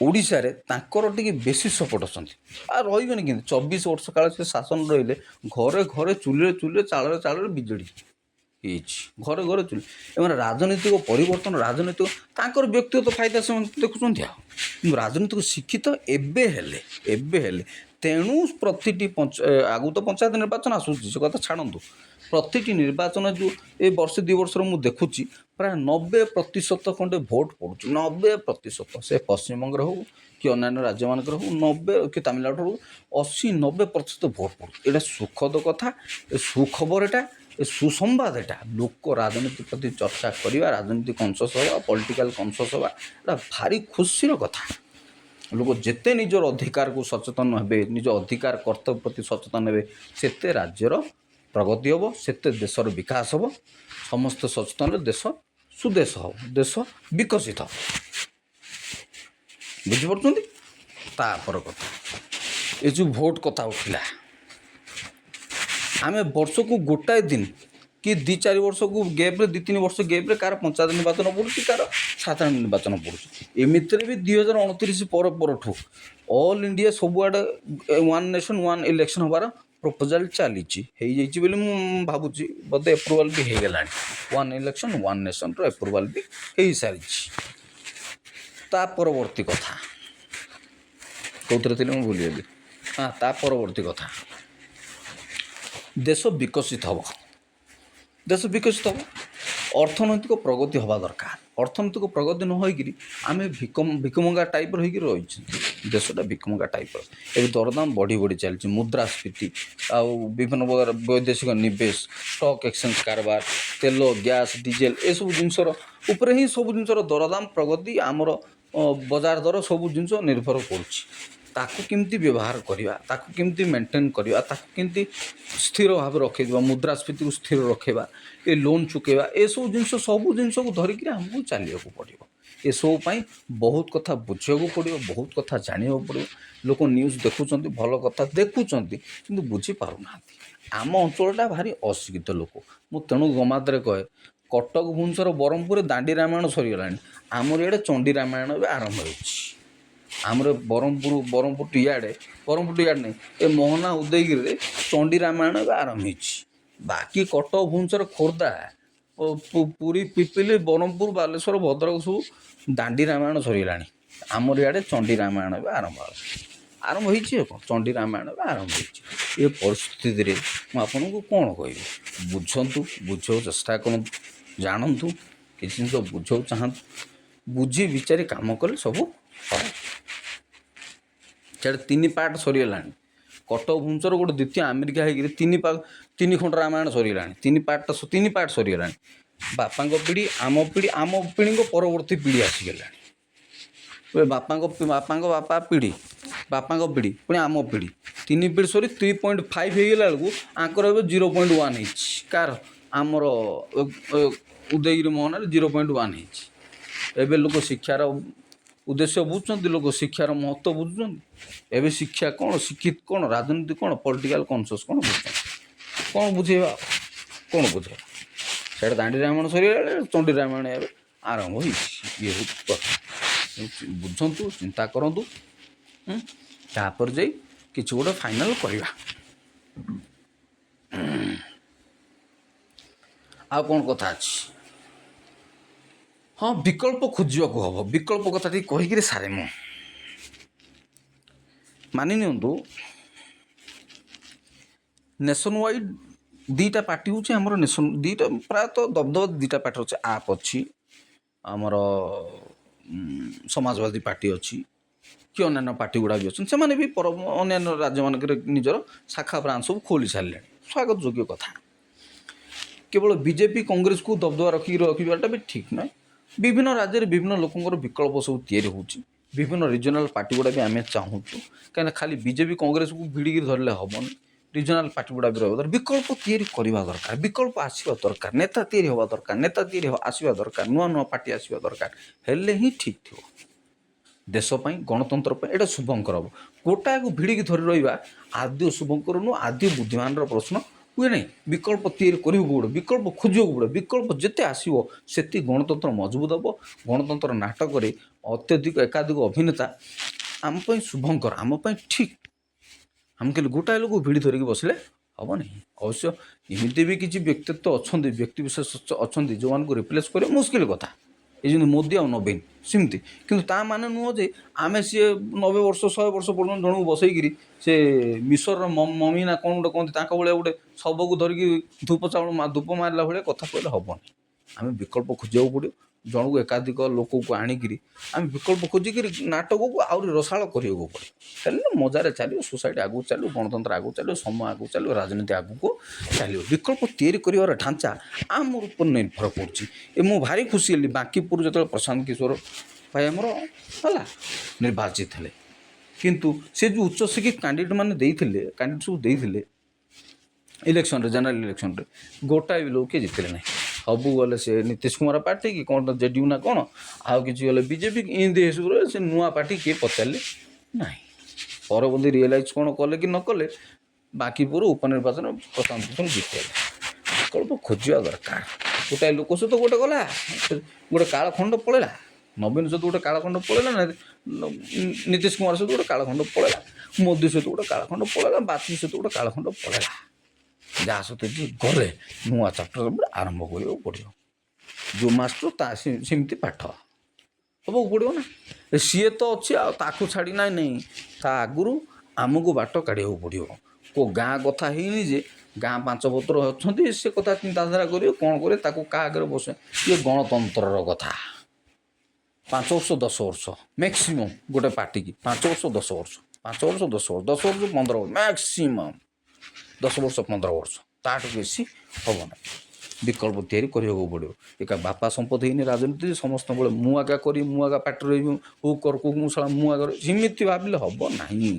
ଓଡ଼ିଶାରେ ତାଙ୍କର ଟିକେ ବେଶୀ ସପୋର୍ଟ ଅଛନ୍ତି। ଆଉ ରହିବେନି କେମିତି 24 ବର୍ଷ କାଳ ସେ ଶାସନ ରହିଲେ ଘରେ ଘରେ ଚୁଲିରେ ଚାଳରେ ବିଜେଡ଼ି ହେଇଛି। ଘରେ ଘରେ ଚୁଲି ଏମାନେ ରାଜନୈତିକ ପରିବର୍ତ୍ତନ ରାଜନୈତିକ ତାଙ୍କର ବ୍ୟକ୍ତିଗତ ଫାଇଦା ସେମାନେ ଦେଖୁଛନ୍ତି। ଆଉ କିନ୍ତୁ ରାଜନୈତିକ ଶିକ୍ଷିତ ଏବେ ହେଲେ ତେଣୁ ପ୍ରତିଟି ଆଗକୁ ତ ପଞ୍ଚାୟତ ନିର୍ବାଚନ ଆସୁଛି ସେ କଥା ଛାଡ଼ନ୍ତୁ। ପ୍ରତିଟି ନିର୍ବାଚନ ଯେଉଁ ଏ ବର୍ଷ 2 ବର୍ଷର ମୁଁ ଦେଖୁଛି ପ୍ରାୟ 90% ଖଣ୍ଡେ ଭୋଟ୍ ପଡ଼ୁଛି। 90% ସେ ପଶ୍ଚିମବଙ୍ଗରେ ହେଉ କି ଅନ୍ୟାନ୍ୟ ରାଜ୍ୟମାନଙ୍କରେ ହେଉ 90 କି ତାମିଲନାଡ଼ୁରେ ହେଉ 80-90% ଭୋଟ୍ ପଡ଼ୁଛି। ଏଇଟା ସୁଖଦ କଥା, ଏ ସୁଖବର, ଏ ସୁସମ୍ବାଦ। ଏଇଟା ଲୋକ ରାଜନୀତି ପ୍ରତି ଚର୍ଚ୍ଚା କରିବା, ରାଜନୀତି କନସସ୍ ହେବା, ପଲିଟିକାଲ କନସସ୍ ହେବା, ଏଇଟା ଭାରି ଖୁସିର କଥା। ଲୋକ ଯେତେ ନିଜର ଅଧିକାରକୁ ସଚେତନ ହେବେ, ନିଜ ଅଧିକାର କର୍ତ୍ତବ୍ୟ ପ୍ରତି ସଚେତନ ହେବେ, ସେତେ ରାଜ୍ୟର ପ୍ରଗତି ହେବ, ସେତେ ଦେଶର ବିକାଶ ହେବ। ସମସ୍ତେ ସଚେତନ ହେଲେ ଦେଶ ସୁଦେଶ ହେବ, ଦେଶ ବିକଶିତ ହେବ। ବୁଝିପାରୁଛନ୍ତି? ତାପର କଥା ଏ ଯେଉଁ ଭୋଟ୍ କଥା ଉଠିଲା, ଆମେ ବର୍ଷକୁ ଗୋଟାଏ ଦିନ କି 2-4 ବର୍ଷକୁ ଗ୍ୟାପ୍ରେ 2-3 ବର୍ଷ ଗ୍ୟାପ୍ରେ କାହାର ପଞ୍ଚାୟତ ନିର୍ବାଚନ ପଡ଼ୁଛି, କାହାର ସାଧାରଣ ନିର୍ବାଚନ ପଡ଼ୁଛି। ଏମିତିରେ ବି 2029 ପରଠୁ ଅଲ୍ ଇଣ୍ଡିଆ ସବୁଆଡ଼େ 1 ନେସନ୍ 1 ଇଲେକ୍ସନ୍ ହେବାର ପ୍ରପୋଜାଲ୍ ଚାଲିଛି, ହେଇଯାଇଛି ବୋଲି ମୁଁ ଭାବୁଛି। ବୋଧେ ଏପ୍ରୁଭାଲ୍ ବି ହେଇଗଲାଣି। 1 ଇଲେକ୍ସନ୍ 1 ନେସନ୍ର ଏପ୍ରୁଭାଲ୍ ବି ହେଇସାରିଛି। ତା ପରବର୍ତ୍ତୀ କଥା କେଉଁଥିରେ ଥିଲେ ମୁଁ ଭୁଲିଗଲି। ତା ପରବର୍ତ୍ତୀ କଥା, ଦେଶ ବିକଶିତ ହେବ। ଅର୍ଥନୈତିକ ପ୍ରଗତି ହେବା ଦରକାର। ଅର୍ଥନୈତିକ ପ୍ରଗତି ନ ହୋଇକିରି ଆମେ ଭିକମଙ୍ଗା ଟାଇପ୍ର ହୋଇକି ରହିଛୁ। ଦେଶଟା ଭିକମଙ୍ଗା ଟାଇପ୍ର। ଏବେ ଦରଦାମ ବଢ଼ି ଚାଲିଛି। ମୁଦ୍ରାସ୍ଫୀତି ଆଉ ବିଭିନ୍ନ ପ୍ରକାର ବୈଦେଶିକ ନିବେଶ, ଷ୍ଟକ୍ ଏକ୍ସଚେଞ୍ଜ କାରବାର, ତେଲ, ଗ୍ୟାସ୍, ଡିଜେଲ ଏସବୁ ଜିନିଷର ଉପରେ ହିଁ ସବୁ ଜିନିଷର ଦରଦାମ ପ୍ରଗତି, ଆମର ବଜାର ଦର ସବୁ ଜିନିଷ ନିର୍ଭର କରୁଛି। ତାକୁ କେମିତି ବ୍ୟବହାର କରିବା, ତାକୁ କେମିତି ମେଣ୍ଟେନ୍ କରିବା, ତାକୁ କେମିତି ସ୍ଥିର ଭାବେ ରଖାଇଦେବା, ମୁଦ୍ରାସ୍ଫୀତିକୁ ସ୍ଥିର ରଖାଇବା, ଏ ଲୋନ୍ ଚୁକାଇବା, ଏସବୁ ଜିନିଷ ସବୁ ଜିନିଷକୁ ଧରିକିରି ଆମକୁ ଚାଲିବାକୁ ପଡ଼ିବ। ଏସବୁ ପାଇଁ ବହୁତ କଥା ବୁଝିବାକୁ ପଡ଼ିବ, ବହୁତ କଥା ଜାଣିବାକୁ ପଡ଼ିବ। ଲୋକ ନ୍ୟୁଜ୍ ଦେଖୁଛନ୍ତି, ଭଲ କଥା ଦେଖୁଛନ୍ତି, କିନ୍ତୁ ବୁଝିପାରୁନାହାନ୍ତି। ଆମ ଅଞ୍ଚଳଟା ଭାରି ଅଶିକ୍ଷିତ ଲୋକ। ମୁଁ ତେଣୁ ଗମାତରେ କହେ, କଟକ, ଭୁବନେଶ୍ୱର, ବ୍ରହ୍ମପୁରରେ ଦାଣ୍ଡି ରାମାୟଣ ସରିଗଲାଣି। ଆମର ଇଆଡ଼େ ଚଣ୍ଡୀ ରାମାୟଣ ଏବେ ଆରମ୍ଭ ହେଉଛି। ଆମର ବ୍ରହ୍ମପୁର ଇଆଡ଼େ ନାହିଁ, ଏ ମୋହନା ଉଦୟଗିରିରେ ଚଣ୍ଡୀ ରାମାୟଣ ଏବେ ଆରମ୍ଭ ହେଇଛି। ବାକି କଟକ, ଭୁବନେଶ୍ୱର, ଖୋର୍ଦ୍ଧା, ପୁରୀ, ପିପିଲି, ବ୍ରହ୍ମପୁର, ବାଲେଶ୍ୱର, ଭଦ୍ରକ ସବୁ ଦାଣ୍ଡି ରାମାୟଣ ସରିଗଲାଣି। ଆମର ଇଆଡ଼େ ଚଣ୍ଡୀ ରାମାୟଣ ଏବେ ଆରମ୍ଭ ହେଇଛି। ଚଣ୍ଡୀ ରାମାୟଣ ଏବେ ଆରମ୍ଭ ହେଇଛି। ଏ ପରିସ୍ଥିତିରେ ମୁଁ ଆପଣଙ୍କୁ କ'ଣ କହିବି? ବୁଝନ୍ତୁ, ବୁଝିବାକୁ ଚେଷ୍ଟା କରନ୍ତୁ, ଜାଣନ୍ତୁ, କିଛି ଜିନିଷ ବୁଝିବାକୁ ଚାହାନ୍ତୁ। ବୁଝି ବିଚାରି କାମ କଲେ ସବୁ ହେବ। ସେଆଡ଼େ 3 ପାର୍ଟ ସରିଗଲାଣି। କଟକ, ଭୁବନେଶ୍ୱର ଗୋଟେ ଦ୍ୱିତୀୟ ଆମେରିକା ହେଇକିରି 3 ଖଣ୍ଡ ରାମାୟଣ ସରିଗଲାଣି। 3 ପାର୍ଟ ସରିଗଲାଣି। ବାପାଙ୍କ ପିଢ଼ି, ଆମ ପିଢ଼ିଙ୍କ ପରବର୍ତ୍ତୀ ପିଢ଼ି ଆସିଗଲାଣି। ବାପାଙ୍କ ବାପା ପିଢ଼ି, ବାପାଙ୍କ ପିଢ଼ି, ପୁଣି ଆମ ପିଢ଼ି, 3 ପିଢ଼ି ସରି 3.5 ହେଇଗଲା ବେଳକୁ ଆଙ୍କର ଏବେ 0.1 ହେଇଛି। କାହାର? ଆମର ଉଦୟଗିରି ମୋହନରେ 0.1 ହେଇଛି। ଏବେ ଲୋକ ଶିକ୍ଷାର ଉଦ୍ଦେଶ୍ୟ ବୁଝୁଛନ୍ତି, ଲୋକ ଶିକ୍ଷାର ମହତ୍ତ୍ୱ ବୁଝୁଛନ୍ତି। ଏବେ ଶିକ୍ଷା କ'ଣ, ଶିକ୍ଷିତ କ'ଣ, ରାଜନୀତି କ'ଣ, ପଲିଟିକାଲ କନସସ୍ କ'ଣ ବୁଝୁଛନ୍ତି? କ'ଣ ବୁଝେଇବା? ସେଟା ଦାଣ୍ଡି ରାମାୟଣ ସରିଗଲାବେଳେ ଚଣ୍ଡୀ ରାମାୟଣ ଏବେ ଆରମ୍ଭ ହେଇଛି। ଇଏ ହେଉଛି କଥା। ବୁଝନ୍ତୁ, ଚିନ୍ତା କରନ୍ତୁ, ତାପରେ ଯାଇ କିଛି ଗୋଟେ ଫାଇନାଲ୍ କରିବା। ଆଉ କ'ଣ କଥା ଅଛି? ବିକଳ୍ପ ଖୋଜିବାକୁ ହେବ। ବିକଳ୍ପ କଥା ଟିକେ କହିକିରି ସାରେ ମୁଁ। ମାନି ନିଅନ୍ତୁ, ନେସନ୍ ୱାଇଡ଼୍ 2ଟା ପାର୍ଟି ହେଉଛି ଆମର। ପ୍ରାୟତଃ ଦବଦବ 2ଟା ପାର୍ଟି ଅଛି। ଆପ୍ ଅଛି, ଆମର ସମାଜବାଦୀ ପାର୍ଟି ଅଛି, କି ଅନ୍ୟାନ୍ୟ ପାର୍ଟି ଗୁଡ଼ା ବି ଅଛନ୍ତି। ସେମାନେ ବି ଅନ୍ୟାନ୍ୟ ରାଜ୍ୟମାନଙ୍କରେ ନିଜର ଶାଖା ବ୍ରାଞ୍ଚ ସବୁ ଖୋଲି ସାରିଲେଣି। ସ୍ୱାଗତ ଯୋଗ୍ୟ କଥା। କେବଳ ବିଜେପି, କଂଗ୍ରେସକୁ ଦବଦବା ରଖିବାଟା ବି ଠିକ୍ ନୁହେଁ। ବିଭିନ୍ନ ରାଜ୍ୟରେ ବିଭିନ୍ନ ଲୋକଙ୍କର ବିକଳ୍ପ ସବୁ ତିଆରି ହେଉଛି। ବିଭିନ୍ନ ରିଜନାଲ୍ ପାର୍ଟି ଗୁଡ଼ା ବି ଆମେ ଚାହୁଁଛୁ, କାହିଁକିନା ଖାଲି ବିଜେପି, କଂଗ୍ରେସକୁ ଭିଡ଼ିକି ଧରିଲେ ହେବନି। ରିଜନାଲ୍ ପାର୍ଟି ଗୁଡ଼ା ବି ରହିବା ଦରକାର। ବିକଳ୍ପ ତିଆରି କରିବା ଦରକାର, ବିକଳ୍ପ ଆସିବା ଦରକାର, ନେତା ତିଆରି ହେବା ଦରକାର, ଆସିବା ଦରକାର, ନୂଆ ପାର୍ଟି ଆସିବା ଦରକାର। ହେଲେ ହିଁ ଠିକ୍ ଥିବ। ଦେଶ ପାଇଁ, ଗଣତନ୍ତ୍ର ପାଇଁ ଏଇଟା ଶୁଭଙ୍କର ହେବ। ଗୋଟାକୁ ଭିଡ଼ିକି ଧରି ରହିବା ଆଦୌ ଶୁଭଙ୍କର ନୁହଁ, ଆଦୌ ବୁଦ୍ଧିମାନର ପ୍ରଶ୍ନ ହୁଏ ନାହିଁ। ବିକଳ୍ପ ତିଆରି କରିବାକୁ ପଡ଼ିବ, ବିକଳ୍ପ ଖୋଜିବାକୁ ପଡ଼ିବ। ବିକଳ୍ପ ଯେତେ ଆସିବ ସେତିକି ଗଣତନ୍ତ୍ର ମଜବୁତ ହେବ। ଗଣତନ୍ତ୍ର ନାଟକରେ ଅତ୍ୟଧିକ ଏକାଧିକ ଅଭିନେତା ଆମ ପାଇଁ ଶୁଭଙ୍କର, ଆମ ପାଇଁ ଠିକ୍। ଆମେ ଖାଲି ଗୋଟାଏ ଲୋକ ଭିଡ଼ି ଧରିକି ବସିଲେ ହେବ ନାହିଁ। ଅବଶ୍ୟ ଏମିତି ବି କିଛି ବ୍ୟକ୍ତିତ୍ୱ ଅଛନ୍ତି, ବ୍ୟକ୍ତିବିଶେଷ ଅଛନ୍ତି ଯେଉଁମାନଙ୍କୁ ରିପ୍ଲେସ୍ କରିବା ମୁସ୍କିଲ କଥା। ଏ ଯେମିତି ମୋଦି ଆଉ ନବୀନ ସେମିତି। କିନ୍ତୁ ତା ମାନେ ନୁହଁ ଯେ ଆମେ ସିଏ 90 ବର୍ଷ 100 ବର୍ଷ ପର୍ଯ୍ୟନ୍ତ ଜଣକୁ ବସେଇକିରି ସେ ମିଶରର ମମି ନା କ'ଣ ଗୋଟେ କହନ୍ତି ତାଙ୍କ ଭଳିଆ ଗୋଟେ ଶବକୁ ଧରିକି ଧୂପ ମାରିଲା ଭଳିଆ କଥା କହିଲେ ହେବନି। ଆମେ ବିକଳ୍ପ ଖୋଜିବାକୁ ପଡ଼ିବ। ଜଣକୁ ଏକାଧିକ ଲୋକକୁ ଆଣିକିରି ଆମେ ବିକଳ୍ପ ଖୋଜିକିରି ନାଟକକୁ ଆହୁରି ରସାଳ କରିବାକୁ ପଡ଼ିବ। ହେଲେ ମଜାରେ ଚାଲିବ, ସୋସାଇଟି ଆଗକୁ ଚାଲିବ, ଗଣତନ୍ତ୍ର ଆଗକୁ ଚାଲିବ, ସମୟ ଆଗକୁ ଚାଲିବ, ରାଜନୀତି ଆଗକୁ ଚାଲିବ। ବିକଳ୍ପ ତିଆରି କରିବାର ଢାଞ୍ଚା ଆମର ଉପରେ ନିର୍ଭର କରୁଛି। ମୁଁ ଭାରି ଖୁସି ହେଲି ବାଙ୍କିପୁର ଯେତେବେଳେ ପ୍ରଶାନ୍ତ କିଶୋର ଭାଇ ଆମର ହେଲା ନିର୍ବାଚିତ ହେଲେ। କିନ୍ତୁ ସେ ଯେଉଁ ଉଚ୍ଚଶିକ୍ଷିତ କ୍ୟାଣ୍ଡିଡେଟ୍ ସବୁ ଦେଇଥିଲେ ଇଲେକ୍ସନରେ, ଜେନେରାଲ ଇଲେକ୍ସନରେ ଗୋଟାଏ ବି ଲୋକ କିଏ ଜିତିଲେ ନାହିଁ। ସବୁ ଗଲେ ସେ ନୀତିଶ କୁମାର ପାର୍ଟି କି କ'ଣ ଜେଡିୟୁ ନା କ'ଣ, ଆଉ କିଛି ଗଲେ ବିଜେପି, ଏମିତି ଏସବୁରେ ସେ ନୂଆ ପାର୍ଟି କିଏ ପଚାରିଲେ ନାହିଁ। ପରବର୍ତ୍ତୀ ରିଏଲାଇଜ୍ କ'ଣ କଲେ କି ନ କଲେ ବାକିପୁର ଉପନିର୍ବାଚନ ପ୍ରଶାନ୍ତ କିଶୋର ଜିତିଲେ। ବିକଳ୍ପ ଖୋଜିବା ଦରକାର। ଗୋଟାଏ ଲୋକ ସହିତ ଗୋଟେ ଗଲା, ଗୋଟେ କାଳଖଣ୍ଡ ପଳେଇଲା। ନବୀନ ସହିତ ଗୋଟେ କାଳଖଣ୍ଡ ପଳେଇଲା, ନୀତିଶ କୁମାର ସହିତ ଗୋଟେ କାଳଖଣ୍ଡ ପଳେଇଲା, ମୋଦି ସହିତ ଗୋଟେ କାଳଖଣ୍ଡ ପଳେଇଲା, ବାଚି ସହିତ ଗୋଟେ କାଳଖଣ୍ଡ ପଳେଇଲା। ଯାହା ସହିତ ଯିଏ ଗଲେ ନୂଆ ଚାପ୍ଟର ଆରମ୍ଭ କରିବାକୁ ପଡ଼ିବ। ଯେଉଁ ମାଷ୍ଟର ତା ସେମିତି ପାଠ ହେବାକୁ ପଡ଼ିବ ନା। ସିଏ ତ ଅଛି ଆଉ ତାକୁ ଛାଡ଼ି ନାହିଁ, ତା ଆଗରୁ ଆମକୁ ବାଟ କାଢ଼ିବାକୁ ପଡ଼ିବ। କେଉଁ ଗାଁ କଥା ହେଇନି ଯେ ଗାଁ 5 ପତ୍ର ଅଛନ୍ତି ସେ କଥା ଚିନ୍ତାଧାରା କରିବେ କ'ଣ କରିବେ, ତାକୁ କାହା ଆଗରେ ବସେ। ଇଏ ଗଣତନ୍ତ୍ରର କଥା। 5 ବର୍ଷ 10 ବର୍ଷ ମ୍ୟାକ୍ସିମମ୍ ଗୋଟେ ପାର୍ଟିକି 5 ବର୍ଷ 10 ବର୍ଷ 5 ବର୍ଷ 10 ବର୍ଷ 10 ବର୍ଷ 15 ବର୍ଷ ମ୍ୟାକ୍ସିମମ୍ 10 ବର୍ଷ 15 ବର୍ଷ, ତାଠୁ ବେଶୀ ହେବ ନାହିଁ। ବିକଳ୍ପ ତିଆରି କରିବାକୁ ପଡ଼ିବ। ଏକା ବାପା ସମ୍ପତ୍ତି ହେଇନି ରାଜନୀତି ସମସ୍ତଙ୍କ ମୁଁ ଆଗା କରି ମୁଁ ଆଗା ପାର୍ଟିରେ ରହିବି, ହଉ କରକୁ ମୁଁ ଶଳା ମୁଁ ଆଗରେ ସେମିତି ଭାବିଲେ ହେବ ନାହିଁ।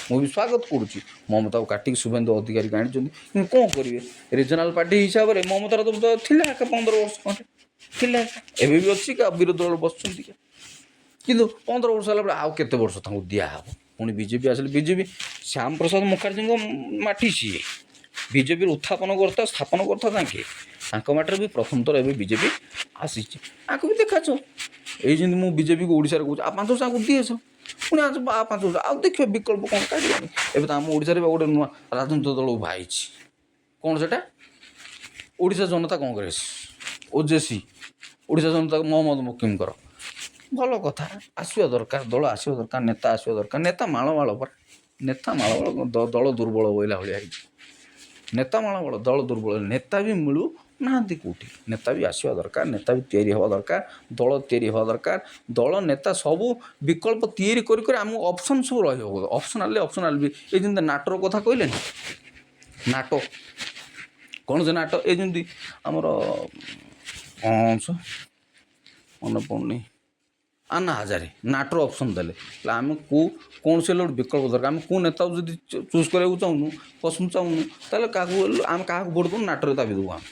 ମୁଁ ବି ସ୍ୱାଗତ କରୁଛି ମମତାକୁ କାଟିକି ଶୁଭେନ୍ଦୁ ଅଧିକାରୀକି ଆଣିଛନ୍ତି। କିନ୍ତୁ କ'ଣ କରିବେ, ରିଜନାଲ୍ ପାର୍ଟି ହିସାବରେ ମମତାର ତ ଥିଲା ଏକା 15 ବର୍ଷ ଖଣ୍ଡେ ଥିଲା, ଏବେ ବି ଅଛି କି ବିରୋଧୀ ଦଳ ବସୁଛନ୍ତି। କିନ୍ତୁ 15 ବର୍ଷ ହେଲା ପରେ ଆଉ କେତେ ବର୍ଷ ତାଙ୍କୁ ଦିଆହେବ। ପୁଣି ବିଜେପି ଆସିଲେ, ବିଜେପି ଶ୍ୟାମପ୍ରସାଦ ମୁଖାର୍ଜୀଙ୍କ ମାଟି ସିଏ, ବିଜେପିର ଉତ୍ଥାପନ କର୍ତ୍ତା ସ୍ଥାପନ କର୍ତ୍ତା ତାଙ୍କ ମାଟିରେ ବି ପ୍ରଥମ ଥର ଏବେ ବିଜେପି ଆସିଛି। ଆକୁ ବି ଦେଖାଛ। ଏଇ ଯେମିତି ମୁଁ ବିଜେପିକୁ ଓଡ଼ିଶାରେ କହୁଛି ଆଉ 5 ବର୍ଷ ଆକୁ ଦିଏଛ, ପୁଣି ଆଉ 5 ବର୍ଷ ଆଉ ଦେଖିବ ବିକଳ୍ପ କ'ଣ କାଢ଼ିବନି। ଏବେ ତ ଆମ ଓଡ଼ିଶାରେ ଗୋଟେ ନୂଆ ରାଜନୈତିକ ଦଳ ଉଭା ହେଇଛି। କ'ଣ ସେଟା? ଓଡ଼ିଶା ଜନତା କଂଗ୍ରେସ, ଓଜେସି, ଓଡ଼ିଶା ଜନତା ମହମ୍ମଦ ମୁକିମଙ୍କର। ଭଲ କଥା, ଆସିବା ଦରକାର, ଦଳ ଆସିବା ଦରକାର, ନେତା ଆସିବା ଦରକାର। ନେତା ମାଳମାଳ ପରା, ନେତା ମାଳମାଳ, ଦଳ ଦୁର୍ବଳ ବୋଇଲା ଭଳିଆ ହେଇଛି। ନେତା ମାଳମାଳ, ଦଳ ଦୁର୍ବଳ, ନେତା ବି ମିଳୁ ନାହାନ୍ତି କେଉଁଠି। ନେତା ବି ଆସିବା ଦରକାର, ନେତା ବି ତିଆରି ହେବା ଦରକାର, ଦଳ ତିଆରି ହେବା ଦରକାର। ଦଳ ନେତା ସବୁ ବିକଳ୍ପ ତିଆରି କରି ଆମକୁ ଅପସନ୍ ସବୁ ରହିବ। ଅପସନାଲ୍ ବି ଏ ଯେମିତି ନାଟର କଥା କହିଲେନି, ନାଟ କ'ଣ ସେ ନାଟ, ଏ ଯେମିତି ଆମର ମନେ ପଡ଼ୁନି, ଆନ୍ନା ହଜାରେ ନାଟର ଅପସନ୍ ଦେଲେ। ହେଲେ ଆମେ କୌଣସି ହେଲେ ଗୋଟେ ବିକଳ୍ପ ଦରକାର। ଆମେ କେଉଁ ନେତାକୁ ଯଦି ଚୁଜ୍ କରିବାକୁ ପସନ୍ଦ ଚାହୁଁନୁ, ତାହେଲେ ଆମେ କାହାକୁ ଭୋଟ୍ ଦେବୁ, ନାଟରେ ଦାବି ଦେବୁ। ଆମେ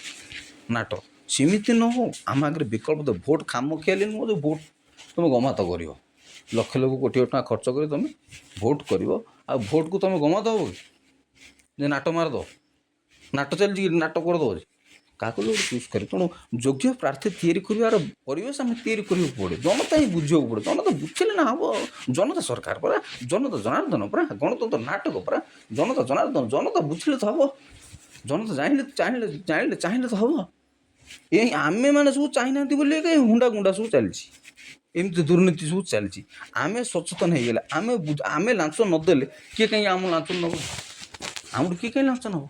ନାଟ ସେମିତି ନ ହଉ, ଆମ ଆଗରେ ବିକଳ୍ପ ଦେବ। ଭୋଟ୍ ଖାମଖିଆଲି ନୁହଁ ଯେ ଭୋଟ୍ ତୁମେ ଗମାତ କରିବ, ଲକ୍ଷ କୋଟି ଟଙ୍କା ଖର୍ଚ୍ଚ କରି ତୁମେ ଭୋଟ୍ କରିବ। ଆଉ ଭୋଟ୍କୁ ତୁମେ ଗମାତ ହେବ କି ଯେ ନାଟ ମାରିଦେବ, ନାଟ ଚାଲିଛି କି ନାଟ କରିଦେବ ଯେ, କାହାକୁ ଗୋଟେ ଚୁଜ୍ କରି। ତେଣୁ ଯୋଗ୍ୟ ପ୍ରାର୍ଥୀ ତିଆରି କରିବାର ପରିବେଶ ଆମେ ତିଆରି କରିବାକୁ ପଡ଼ିବ। ଜନତା ହିଁ ବୁଝିବାକୁ ପଡ଼ିବ। ଜନତା ବୁଝିଲେ ନା ହେବ। ଜନତା ସରକାର ପରା, ଜନତା ଜନାର୍ଦ୍ଦନ ପରା, ଗଣତନ୍ତ୍ର ନାଟକ ପରା, ଜନତା ଜନାର୍ଦ୍ଦନ। ଜନତା ବୁଝିଲେ ତ ହେବ, ଜନତା ଚାହିଁଲେ ତ ହେବ। ଆମେମାନେ ସବୁ ଚାହିଁନାହାନ୍ତି ବୋଲି କାହିଁ ହୁଣ୍ଡା ଗୁଣ୍ଡା ସବୁ ଚାଲିଛି, ଏମିତି ଦୁର୍ନୀତି ସବୁ ଚାଲିଛି। ଆମେ ସଚେତନ ହେଇଗଲେ, ଆମେ ଲାଞ୍ଚ ନଦେଲେ କିଏ କାହିଁ ଆମ ଲାଞ୍ଚ ନେବ? ଆମଠୁ କିଏ କାହିଁ ଲାଞ୍ଚ ନେବ?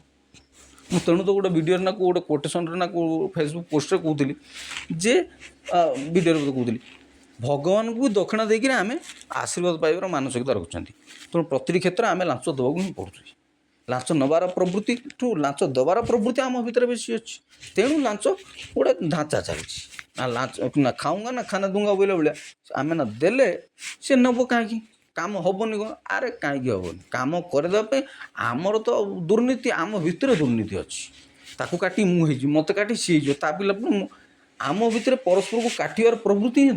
ମୁଁ ତେଣୁ ତ ଗୋଟେ ଭିଡ଼ିଓରେ ନା ଗୋଟେ କୋଟେସନରେ ନା ଫେସବୁକ୍ ପୋଷ୍ଟରେ କହୁଥିଲି ଯେ ଭିଡ଼ିଓରେ କହୁଥିଲି ଭଗବାନଙ୍କୁ ବି ଦକ୍ଷିଣା ଦେଇକିରି ଆମେ ଆଶୀର୍ବାଦ ପାଇବାର ମାନସିକତା ରଖୁଛନ୍ତି। ତେଣୁ ପ୍ରତିଟି କ୍ଷେତ୍ରରେ ଆମେ ଲାଞ୍ଚ ଦେବାକୁ ହିଁ ପଡ଼ୁଛି। ଲାଞ୍ଚ ନେବାର ପ୍ରବୃତ୍ତିଠୁ ଲାଞ୍ଚ ଦେବାର ପ୍ରବୃତ୍ତି ଆମ ଭିତରେ ବେଶୀ ଅଛି। ତେଣୁ ଲାଞ୍ଚ ଗୋଟେ ଢାଞ୍ଚା ଚାଲିଛି। ନା ଖାଉଙ୍ଗା ନା ଖାନା ଦୁଙ୍ଗା ବୋଇଲା ଭଳିଆ ଆମେ ନା ଦେଲେ ସେ ନେବ କାହିଁକି? କାମ ହେବନି କ'ଣ? ଆରେ କାହିଁକି ହେବନି? କାମ କରିଦେବା ପାଇଁ ଆମର ତ ଦୁର୍ନୀତି, ଆମ ଭିତରେ ଦୁର୍ନୀତି ଅଛି। ତାକୁ କାଟି ମୁଁ ହେଇଯିବି, ମୋତେ କାଟି ସିଏ ହେଇଯିବ, ତା ପିଲା ଆମ ଭିତରେ ପରସ୍ପରକୁ କାଟିବାର ପ୍ରବୃତ୍ତି ହିଁ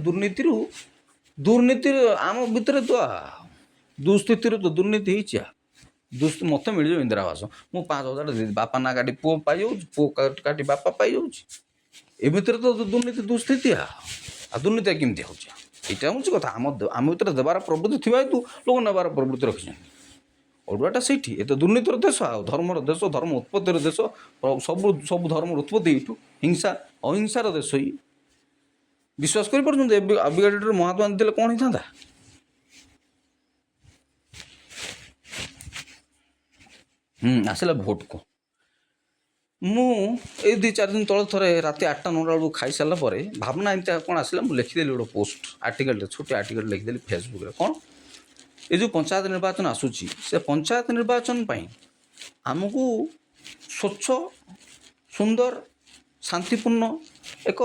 ଦୁର୍ନୀତିରୁ ଆମ ଭିତରେ ତ ଦୁଃସ୍ଥିତିରୁ ତ ଦୁର୍ନୀତି ହେଇଛି। ମୋତେ ମିଳିଯିବ ଇନ୍ଦିରା ଆବାସ, ମୁଁ 5,000 ଦେଇଦେବି, ବାପା ନା କାଟି ପୁଅ ପାଇଯାଉଛି, ପୁଅ କାଟି ବାପା ପାଇଯାଉଛି। ଏମିତିରେ ତ ଦୁର୍ନୀତି ଦୁଃସ୍ଥିତି। ଆଉ ଦୁର୍ନୀତି କେମିତି ହେଉଛି? ଏଇଟା ହେଉଛି କଥା। ଆମ ଭିତରେ ଦେବାର ପ୍ରବୃତ୍ତି ଥିବା ହେତୁ ଲୋକ ନେବାର ପ୍ରବୃତ୍ତି ରଖିଛନ୍ତି। ଅଡ଼ୁଆଟା ସେଇଠି। ଏ ତ ଦୁର୍ନୀତିର ଦେଶ, ଆଉ ଧର୍ମର ଦେଶ, ଧର୍ମ ଉତ୍ପତ୍ତିର ଦେଶ। ସବୁ ଧର୍ମର ଉତ୍ପତ୍ତି ଏଇଠୁ। ହିଂସା ଅହିଂସାର ଦେଶ। ବିଶ୍ୱାସ କରିପାରୁଛନ୍ତି ଆବିକା ଡେଟ୍ରେ ମହାତ୍ମା ଗାନ୍ଧୀ ଥିଲେ କ'ଣ ହେଇଥାନ୍ତା? ଆସିଲା ଭୋଟକୁ। ମୁଁ ଏଇ 2-4 ଦିନ ତଳେ ଥରେ ରାତି 8-9 ବେଳକୁ ଖାଇସାରିଲା ପରେ ଭାବନା ଏମିତି କ'ଣ ଆସିଲା, ମୁଁ ଲେଖିଦେଲି ଗୋଟେ ପୋଷ୍ଟ ଆର୍ଟିକଲ୍ଟେ, ଛୋଟ ଆର୍ଟିକଲ୍ ଲେଖିଦେଲି ଫେସବୁକ୍ରେ। କ'ଣ ଏ ଯେଉଁ ପଞ୍ଚାୟତ ନିର୍ବାଚନ ଆସୁଛି, ସେ ପଞ୍ଚାୟତ ନିର୍ବାଚନ ପାଇଁ ଆମକୁ ସ୍ୱଚ୍ଛ, ସୁନ୍ଦର, ଶାନ୍ତିପୂର୍ଣ୍ଣ ଏକ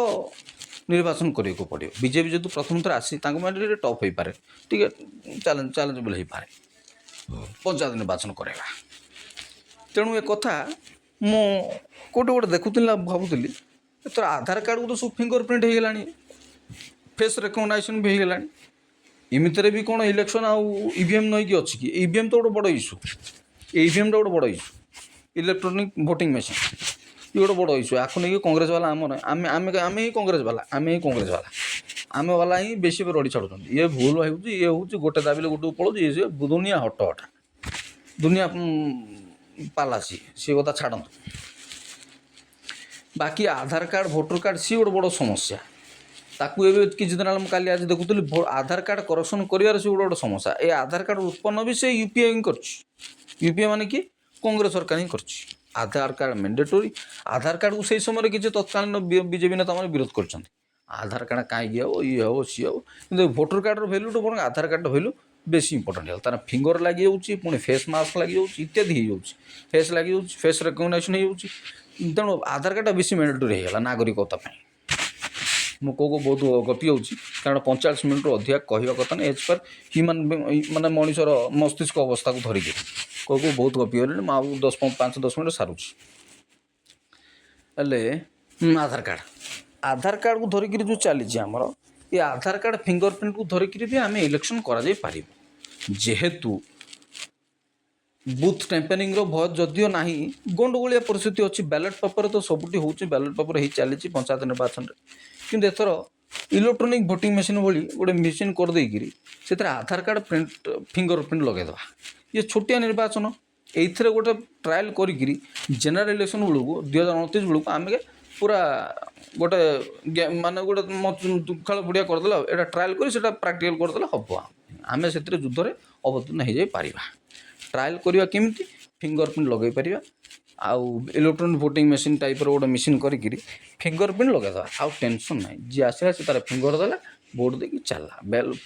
ନିର୍ବାଚନ କରିବାକୁ ପଡ଼ିବ। ବିଜେପି ଯଦି ପ୍ରଥମ ଥର ଆସି ତାଙ୍କ ପାଇଁ ଟିକେ ଟଫ୍ ହୋଇପାରେ, ଟିକେ ଚ୍ୟାଲେଞ୍ଜେବଲ୍ ହୋଇପାରେ ପଞ୍ଚାୟତ ନିର୍ବାଚନ କରାଇବା। ତେଣୁ ଏ କଥା ମୁଁ ଗୋଟେ ଦେଖୁଥିଲି ନା ଭାବୁଥିଲି, ଏଥର ଆଧାର କାର୍ଡ଼କୁ ତ ସବୁ ଫିଙ୍ଗର ପ୍ରିଣ୍ଟ ହୋଇଗଲାଣି, ଫେସ୍ ରେକଗ୍ନାଇଜେସନ୍ ବି ହୋଇଗଲାଣି। ଏମିତିରେ ବି କ'ଣ ଇଲେକ୍ସନ୍ ଆଉ ଇଭିଏମ୍ ନେଇକି ଅଛି କି? ଇଭିଏମ୍ ତ ଗୋଟେ ବଡ଼ ଇସ୍ୟୁ। ଇଭିଏମ୍ଟା ଗୋଟେ ବଡ଼ ଇସ୍ୟୁ, ଇଲେକ୍ଟ୍ରୋନିକ୍ ଭୋଟିଂ ମେସିନ୍। ଇଏ ଗୋଟେ ବଡ଼ ଇସ୍ୟୁ। ଆକୁ ନେଇକି କଂଗ୍ରେସ ବାଲା ଆମେ ହିଁ କଂଗ୍ରେସ ବାଲା ଆମେ ବାଲା ହିଁ ବେଶୀ ରଡ଼ି ଛାଡ଼ୁଛନ୍ତି। ଇଏ ଭୁଲ ହେଉଛି, ଇଏ ହେଉଛି, ଗୋଟେ ଦାବିଲେ ଗୋଟେକୁ ପଳାଉଛି, ଇଏ ଦୁନିଆ ହଟା ଦୁନିଆ ପାଲାସି, ସିଏ କଥା ଛାଡ଼ନ୍ତୁ। ବାକି ଆଧାର କାର୍ଡ଼, ଭୋଟର କାର୍ଡ଼, ସିଏ ଗୋଟେ ବଡ଼ ସମସ୍ୟା। ତାକୁ ଏବେ କିଛି ଦିନ ହେଲା ମୁଁ କାଲି ଆଜି ଦେଖୁଥିଲି, ଆଧାର କାର୍ଡ଼ କରେକ୍ସନ୍ କରିବାର ସେ ଗୋଟେ ସମସ୍ୟା। ଏ ଆଧାର କାର୍ଡ଼ ଉତ୍ପନ୍ନ ବି ସେ ୟୁପିଏ ହିଁ କରିଛି। ୟୁପିଏ ମାନେ କି କଂଗ୍ରେସ ସରକାର ହିଁ କରିଛି। ଆଧାର କାର୍ଡ଼ ମ୍ୟାଣ୍ଡେଟୋରି। ଆଧାର କାର୍ଡ଼କୁ ସେହି ସମୟରେ କିଛି ତତ୍କାଳୀନ ବିଜେପି ନେତାମାନେ ବିରୋଧ କରିଛନ୍ତି। ଆଧାର କାର୍ଡ଼ କାହିଁକି ହେବ, ଇଏ ହେବ, ସିଏ ହେବ। କିନ୍ତୁ ଭୋଟର କାର୍ଡ଼ର ଭ୍ୟାଲ୍ୟୁଠୁ ବରଂ ଆଧାର କାର୍ଡ଼ର ଭ୍ୟାଲ୍ୟୁ ବେଶୀ ଇମ୍ପୋର୍ଟାଣ୍ଟ ହେଲା। ତାର ଫିଙ୍ଗର ଲାଗିଯାଉଛି, ପୁଣି ଫେସ୍ ମାସ୍କ ଲାଗିଯାଉଛି, ଇତ୍ୟାଦି ହେଇଯାଉଛି। ଫେସ୍ ଲାଗିଯାଉଛି, ଫେସ୍ ରେକଗ୍ନାଇଜେସନ୍ ହେଇଯାଉଛି। ତେଣୁ ଆଧାର କାର୍ଡ଼ଟା ବେଶୀ ମ୍ୟାଣ୍ଡେଟୋରି ହେଇଗଲା ନାଗରିକତା ପାଇଁ। ମୁଁ ବହୁତ ଗପି ଯାଉଛି, କାରଣ 45 ମିନିଟ୍ରୁ ଅଧିକା କହିବା କଥା ନାହିଁ। ଏଜ୍ ପର୍ ହ୍ୟୁମାନ୍ ମାନେ ମଣିଷର ମସ୍ତିଷ୍କ ଅବସ୍ଥାକୁ ଧରିକି ବହୁତ ଗପି ଗଲିଣି। ମୁଁ ଆଉ 5-10 ମିନିଟ୍ ସାରୁଛି। ହେଲେ ଆଧାର କାର୍ଡ଼କୁ ଧରିକିରି ଯେଉଁ ଚାଲିଛି ଆମର, ଏ ଆଧାର କାର୍ଡ଼ ଫିଙ୍ଗର ପ୍ରିଣ୍ଟକୁ ଧରିକିରି ବି ଆମେ ଇଲେକ୍ସନ୍ କରାଯାଇପାରିବ। ଯେହେତୁ ବୁଥ୍ ଟ୍ୟାମ୍ପରିଂର ଭୟ ଯଦିଓ ନାହିଁ, ଗଣ୍ଡଗୋଳିଆ ପରିସ୍ଥିତି ଅଛି। ବ୍ୟାଲଟ୍ ପେପର୍ ତ ସବୁଠି ହେଉଛି, ବ୍ୟାଲଟ୍ ପେପର୍ ହେଇ ଚାଲିଛି ପଞ୍ଚାୟତ ନିର୍ବାଚନରେ। କିନ୍ତୁ ଏଥର ଇଲେକ୍ଟ୍ରୋନିକ୍ ଭୋଟିଂ ମେସିନ୍ ଭଳି ଗୋଟେ ମେସିନ୍ କରିଦେଇକିରି ସେଥିରେ ଆଧାର କାର୍ଡ଼ ଫିଙ୍ଗର ପ୍ରିଣ୍ଟ ଲଗାଇଦେବା। ଇଏ ଛୋଟିଆ ନିର୍ବାଚନ, ଏଇଥିରେ ଗୋଟେ ଟ୍ରାଏଲ୍ କରିକିରି ଜେନେରାଲ୍ ଇଲେକ୍ସନ୍ ବେଳକୁ 2029 ବେଳକୁ ଆମେ ପୁରା ଗୋଟେ ମାନେ ଗୋଟେ ଖେଳ ପଡ଼ିଆ କରିଦେଲା। ଏଇଟା ଟ୍ରାଏଲ୍ କରି ସେଇଟା ପ୍ରାକ୍ଟିକାଲ୍ କରିଦେଲେ ହେବ। ଆମେ ସେଥିରେ ଯୁଦ୍ଧରେ ଅବତୀର୍ଣ୍ଣ ହୋଇଯାଇପାରିବା। ଟ୍ରାଏଲ୍ କରିବା କେମିତି? ଫିଙ୍ଗର ପ୍ରିଣ୍ଟ ଲଗାଇ ପାରିବା। ଆଉ ଇଲେକ୍ଟ୍ରୋନିକ୍ ଭୋଟିଂ ମେସିନ୍ ଟାଇପ୍ର ଗୋଟେ ମେସିନ୍ କରିକିରି ଫିଙ୍ଗର ପ୍ରିଣ୍ଟ ଲଗାଇଦେବା। ଆଉ ଟେନସନ୍ ନାହିଁ। ଯିଏ ଆସିଲା ସେ ତାର ଫିଙ୍ଗର ଦେଲା, ଭୋଟ ଦେଇକି ଚାଲିଲା।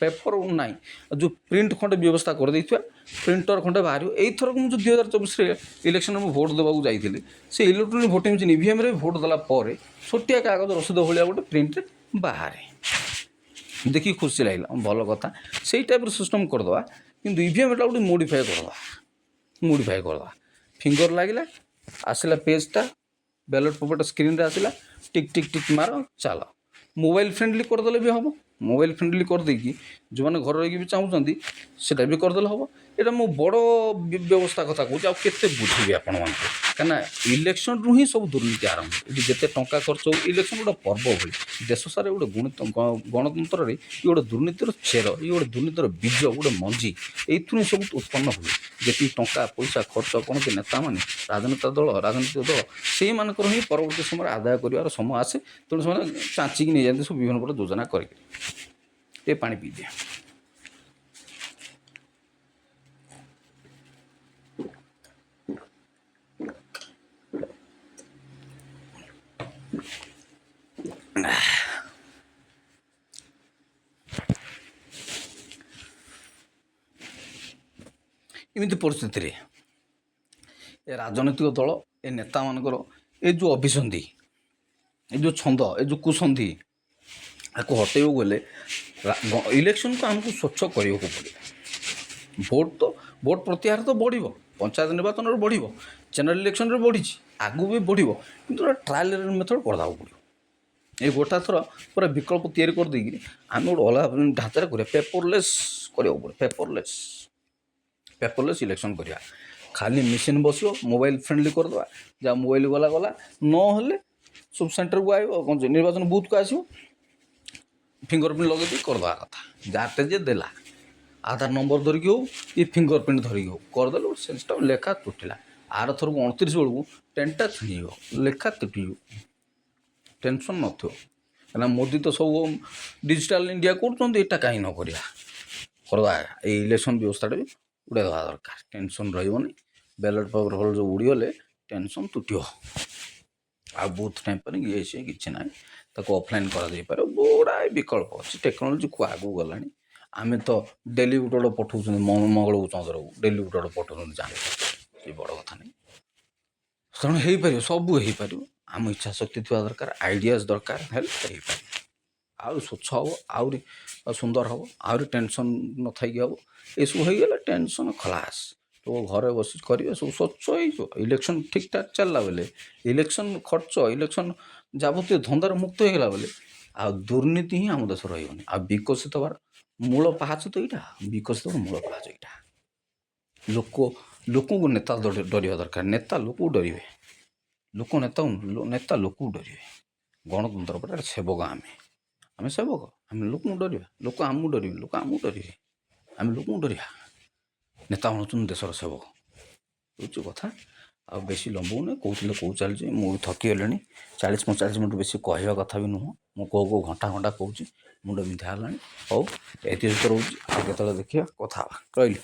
ପେପର ନାହିଁ। ଯେଉଁ ପ୍ରିଣ୍ଟ ଖଣ୍ଡେ ବ୍ୟବସ୍ଥା କରିଦେଇଥିବା, ପ୍ରିଣ୍ଟର ଖଣ୍ଡେ ବାହାରିବ। ଏଇଥରକୁ ମୁଁ ଯେଉଁ 2024ରେ ଇଲେକ୍ସନ୍ରେ ମୁଁ ଭୋଟ ଦେବାକୁ ଯାଇଥିଲି, ସେ ଇଲେକ୍ଟ୍ରୋନିକ୍ ଭୋଟିଂ ମେସିନ୍ ଇଭିଏମ୍ରେ ଭୋଟ ଦେଲା ପରେ ଛୋଟିଆ କାଗଜ ରସିଦ ଭଳିଆ ଗୋଟେ ପ୍ରିଣ୍ଟରେ ବାହାରେ। ଦେଖିକି ଖୁସି ଲାଗିଲା। ଭଲ କଥା, ସେଇ ଟାଇପ୍ର ସିଷ୍ଟମ୍ କରିଦେବା। କିନ୍ତୁ ଇଭିଏମ୍ଟା ଗୋଟେ ମୋଡ଼ିଫାଏ କରିଦେବା। ଫିଙ୍ଗର ଲାଗିଲା, ଆସିଲା ପେଜ୍ଟା, ବ୍ୟାଲଟ୍ ପେପର୍ଟା ସ୍କ୍ରିନ୍ରେ ଆସିଲା, ଟିକ୍ ଟିକ୍ ଟିକ୍ ମାର, ଚାଲ। ମୋବାଇଲ୍ ଫ୍ରେଣ୍ଡଲି କରିଦେଲେ ବି ହେବ। ମୋବାଇଲ୍ ଫ୍ରେଣ୍ଡଲି କରିଦେଇକି ଯେଉଁମାନେ ଘରେ ରହିକି ବି ଚାହୁଁଛନ୍ତି ସେଇଟା ବି କରିଦେଲେ ହେବ। ଏଇଟା ମୁଁ ବଡ଼ ବ୍ୟବସ୍ଥା କଥା କହୁଛି। ଆଉ କେତେ ବୁଝିବି ଆପଣମାନଙ୍କୁ? କାହିଁକିନା ଇଲେକ୍ସନ୍ରୁ ହିଁ ସବୁ ଦୁର୍ନୀତି ଆରମ୍ଭ। ଏଠି ଯେତେ ଟଙ୍କା ଖର୍ଚ୍ଚ ହେବ, ଇଲେକ୍ସନ୍ ଗୋଟେ ପର୍ବ ଭଳି ଦେଶ ସାରା ଗୋଟେ ଗଣତନ୍ତ୍ରରେ ଇଏ ଗୋଟେ ଦୁର୍ନୀତିର ଚେର, ଇଏ ଗୋଟେ ଦୁର୍ନୀତିର ବୀଜ, ଗୋଟେ ମଞ୍ଜି। ଏଇଥିରୁ ହିଁ ସବୁ ଉତ୍ପନ୍ନ ହୁଏ। ଯେତିକି ଟଙ୍କା ପଇସା ଖର୍ଚ୍ଚ କରନ୍ତି ନେତାମାନେ, ରାଜନୈତିକ ଦଳ, ସେଇମାନଙ୍କର ହିଁ ପରବର୍ତ୍ତୀ ସମୟରେ ଆଦାୟ କରିବାର ସମୟ ଆସେ। ତେଣୁ ସେମାନେ ଚାଞ୍ଚିକି ନେଇଯାଆନ୍ତି ସବୁ ବିଭିନ୍ନ ପ୍ରକାର ଯୋଜନା କରିକି। ଏ ପାଣି ପିଇଦିଏ। ଏମିତି ପରିସ୍ଥିତିରେ ଏ ରାଜନୈତିକ ଦଳ, ଏ ନେତାମାନଙ୍କର ଏ ଯେଉଁ ଅଭିସନ୍ଧି, ଏ ଯେଉଁ ଛନ୍ଦ, ଏ ଯେଉଁ କୁସନ୍ଧି, ଆକୁ ହଟେଇବାକୁ ହେଲେ ଇଲେକ୍ସନ୍କୁ ଆମକୁ ସ୍ୱଚ୍ଛ କରିବାକୁ ପଡ଼ିବ। ଭୋଟ୍ ପ୍ରତ୍ୟାହାର ତ ବଢ଼ିବ, ପଞ୍ଚାୟତ ନିର୍ବାଚନରେ ବଢ଼ିବ, ଜେନେରାଲ୍ ଇଲେକ୍ସନରେ ବଢ଼ିଛି, ଆଗକୁ ବି ବଢ଼ିବ। କିନ୍ତୁ ଗୋଟେ ଟ୍ରାଏଲ୍ ମେଥଡ଼ କରିଦେବାକୁ ପଡ଼ିବ। ଏଇ ଗୋଟା ଥର ପୁରା ବିକଳ୍ପ ତିଆରି କରିଦେଇକିରି ଆମେ ଗୋଟେ ଅଲଗା ଢାଞ୍ଚାରେ କରିବା। ପେପରଲେସ୍ କରିବାକୁ ପଡ଼ିବ। ପେପରଲେସ୍ ଇଲେକ୍ସନ୍ କରିବା। खाली मेसीन बस मोबाइल फ्रेंडली करदे जहाँ मोबाइल गला गला ना सब सेंटर को आयो कौन निर्वाचन बूथ को आसो फिंगर प्रिंट लगे करदे कथा जाते जे देला आधार नंबर धरिकी हो ये फिंगर प्रिंट धरिकी हो करदे सिस्टम लेखा तुटिला आर थर 29 बेलू टेनटा छुईब लेखा तुटिव टेंशन नथियो कहना मोदी तो सब डिजिटल इंडिया करटा कहीं न करवा इलेक्शन व्यवस्था भी उड़े देवा दरकार टेंशन रही बैलेट पेपर हल जो उड़ीगले टेंशन तुटिव आ बूथ टाइम पर ये सी किसी ना ऑफलाइन कर गुड़ाए विकल्प अच्छी टेक्नोलोजी को आगू गला आम तो डेली गोटे पठाऊँ मंगल को चंद्र को डेली गोटे पठाऊँ जाने बड़ कथा नहीं तेणु हो पार सब हो पार आम इच्छा शक्ति थी दरकार आइडियाज दरकार हेल्प आउ स्वच्छ हम आहरी सुंदर हम आहरी टेंशन न थी हम यू होगला टेंशन खलास तो घरे बस करेंगे सब स्वच्छ हो इलेक्शन ठीक ठाक चलला बेले इलेक्शन खर्च इलेक्शन जबतीय धंदार मुक्त होगला बेले आ दुर्नीति ही आम देश रही आ विकसित हबार मूल पाहाच तो यहाँ विकसित मूल पाहाच यहाँ लोक को नेता डर दरकार नेता लोक डरे लोक नेता लोक डरे गणतंत्र पर सेवक आम सेवक आम लोक डर लोक आमको डर लोक आमको डरे आम लोक डरिया नेता हूँ देशर सेवक हूँ कथा आ बेसी लंबू कहते कौ चलती मुझे थकीगले 40-45 मिनट बेस कहवा कथा भी नुह मु कौ घंटा घंटा कहूँ मुंड बिंधा हूँ ये रोचे आ देखिए कथा रही।